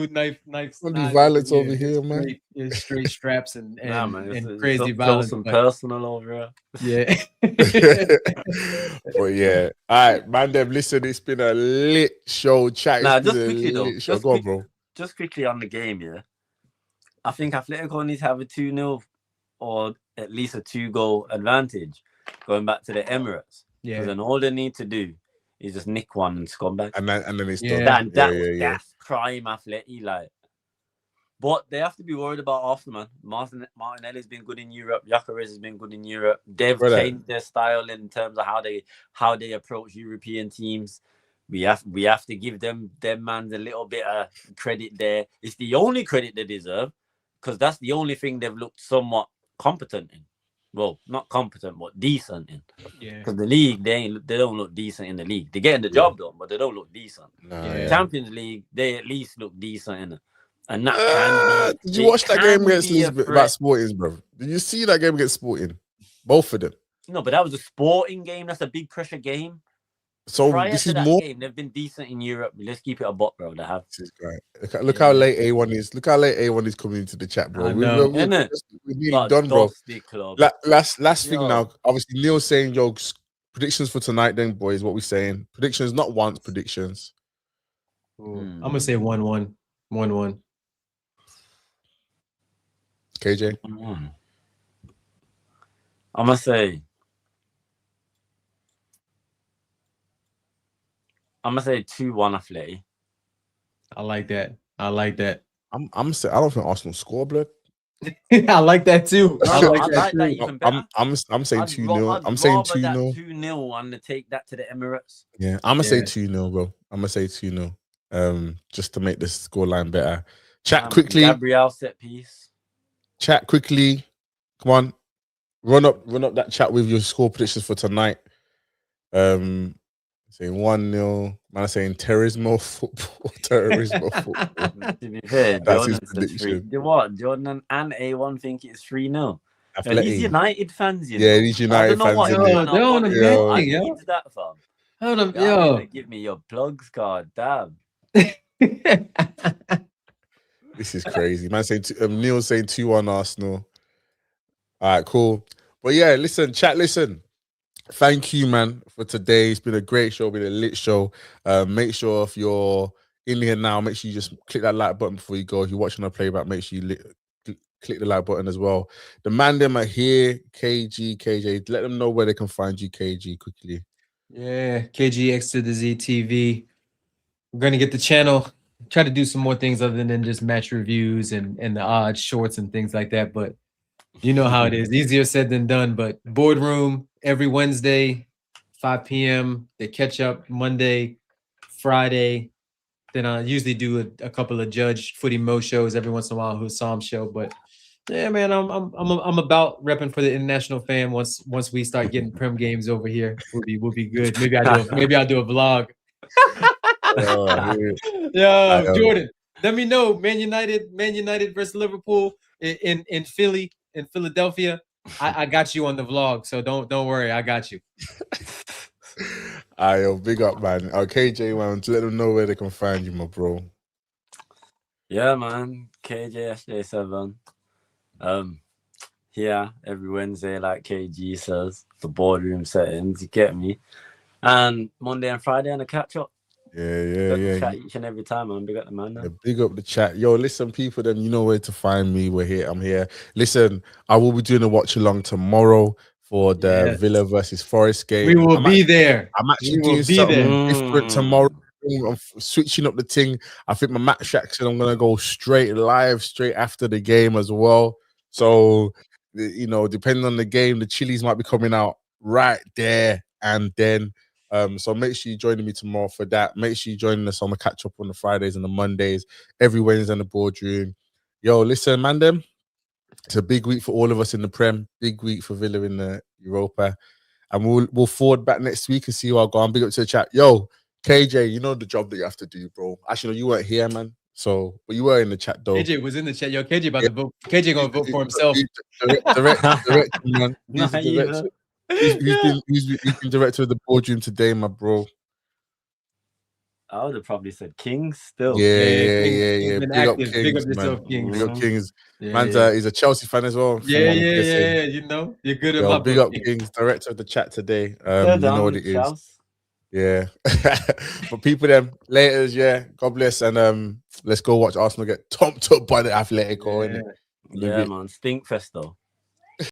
S3: knife
S2: Don't do
S3: knives
S2: violence
S3: here.
S2: over here, man.
S3: It's straight straps and
S4: Nah, man, it's
S3: crazy
S4: up
S3: violence.
S4: close and
S3: But
S4: personal over
S3: yeah.
S2: But yeah, all right, man. Them, listen, it's been a lit show. Chat,
S4: Nah,
S2: it's been
S4: just
S2: a
S4: quickly though,
S2: lit show. Go on, bro.
S4: just quickly on the game, yeah. I think Atletico needs to have a 2-0 or at least a 2-goal advantage going back to the Emirates.
S3: Yeah.
S4: Because then all they need to do is just nick one and come back.
S2: And then it's
S3: Yeah.
S2: done.
S4: That's prime Atleti, like. But they have to be worried about after, man. Martinelli's been good in Europe. Gyökeres has been good in Europe. They've changed their style in terms of how they approach European teams. We have to give them mans a little bit of credit there. It's the only credit they deserve, because that's the only thing they've looked somewhat competent in. Well, not competent, but decent in.
S3: Yeah.
S4: Because the league, they don't look decent in the league. They're getting the job done, but they don't look decent. Champions League, they at least look decent in it. And that can be,
S2: did you watch that game against about Sporting, bro? Did you see that game against Sporting? Both of them.
S4: No, but that was a Sporting game. That's a big pressure game.
S2: So
S4: prior
S2: this
S4: to
S2: is
S4: that
S2: more.
S4: game, they've been decent in Europe. Let's keep it a buck, bro. They have.
S2: This is great. Look how late A1 is. Look how late A1 is coming into the chat, bro. We're nearly done, bro. Last thing now. Obviously, Neil's saying, yo, predictions for tonight, then, boys. What we saying? Predictions, not once. Predictions.
S3: I'm gonna say 1-1. 1-1.
S2: KJ.
S4: I'm gonna say 2-1 Atleti.
S3: I like that.
S2: I'm saying I don't think Arsenal score, blood.
S3: I like that too.
S4: I like that even better.
S2: I'm saying 2-0. I'm saying 2-0.
S4: 2-0 and to take that to the Emirates.
S2: Yeah, I'm gonna say 2-0, bro. I'm gonna say 2-0. Just to make the scoreline better. Chat quickly.
S4: Gabriel set piece.
S2: Chat quickly. Come on. Run up that chat with your score predictions for tonight. Saying 1-0. Man saying terrorismo football.
S4: To be fair,
S2: that's his prediction.
S4: Jordan and A1 think it's 3-0. These United fans, you know.
S2: Yeah, these United fans.
S3: They're on a good thing, yo.
S4: That fam.
S3: Hold on, yo.
S4: Give me your plugs, god damn.
S2: This is crazy. Man saying Neil saying 2-1 Arsenal. All right, cool. But yeah, listen, chat, listen. Thank you, man, for today. It's been a great show, been a lit show. Make sure if you're in here now, make sure you just click that like button before you go. If you're watching a playback, make sure you click the like button as well. The man them are here, KJ. Let them know where they can find you, KG, quickly.
S3: Yeah, KGX to the ZTV. We're gonna get the channel. Try to do some more things other than just match reviews and the odd shorts and things like that. But you know how it is. Easier said than done. But Boardroom every Wednesday, 5 p.m. They catch up Monday, Friday. Then I usually do a couple of Judge Footy Mo shows every once in a while, Hussam show. But yeah, man, I'm about repping for the international fan. Once we start getting Prem games over here, we'll be good. Maybe I'll do a vlog. Yo, Jordan, let me know. Man United versus Liverpool in Philly, in Philadelphia. I got you on the vlog, so don't worry, I got you.
S2: Yo, big up, man. KJ, man, to let them know where they can find you, my bro.
S4: Yeah, man. KJ 7. Here every Wednesday, like KG says, the Boardroom settings. You get me? And Monday and Friday on the catch up.
S2: Yeah.
S4: Chat each and every time, man. Big up the man.
S2: Yeah, big up the chat. Yo, listen, people, then you know where to find me. We're here. I'm here. Listen, I will be doing a watch along tomorrow for the Villa versus Forest game.
S3: We will be there.
S2: I'm actually doing something different tomorrow. I'm switching up the thing. I think my match action, I'm gonna go straight live, straight after the game as well. So, you know, depending on the game, the chilies might be coming out right there and then. So make sure you're joining me tomorrow for that. Make sure you're joining us on the catch up on the Fridays and the Mondays, every Wednesday in the Boardroom. Yo, listen, man, them. It's a big week for all of us in the Prem. Big week for Villa in the Europa, and we'll forward back next week and see how I go. I'm big up to the chat. Yo, KJ, you know the job that you have to do, bro. Actually, no, you weren't here, man. So, but you were in the chat though.
S3: KJ was in the chat. Yo, KJ about to vote. KJ gonna vote for himself.
S2: Director, man. He's
S4: Not
S2: the director.
S4: even.
S2: He's been director of the Boardroom today, my bro.
S4: I would have probably said Kings still.
S2: Yeah.
S3: King's been
S2: Big up
S3: active.
S2: Kings,
S3: Big up
S2: man.
S3: yourself, Kings.
S2: Big up Kings.
S3: Yeah,
S2: Man's
S3: yeah.
S2: he's a Chelsea fan as well. from
S3: Yeah,
S2: what I'm
S3: yeah,
S2: guessing.
S3: yeah. You know, you're good at
S2: Yo,
S3: my
S2: big
S3: book,
S2: up
S3: King.
S2: Kings, director of the chat today.
S4: Well
S2: You know
S4: done,
S2: what it is.
S4: Charles.
S2: Yeah. But people them laters, yeah. God bless. And let's go watch Arsenal get topped up by the Atletico.
S3: Yeah.
S2: innit?
S4: Yeah, man. Stinkfest though.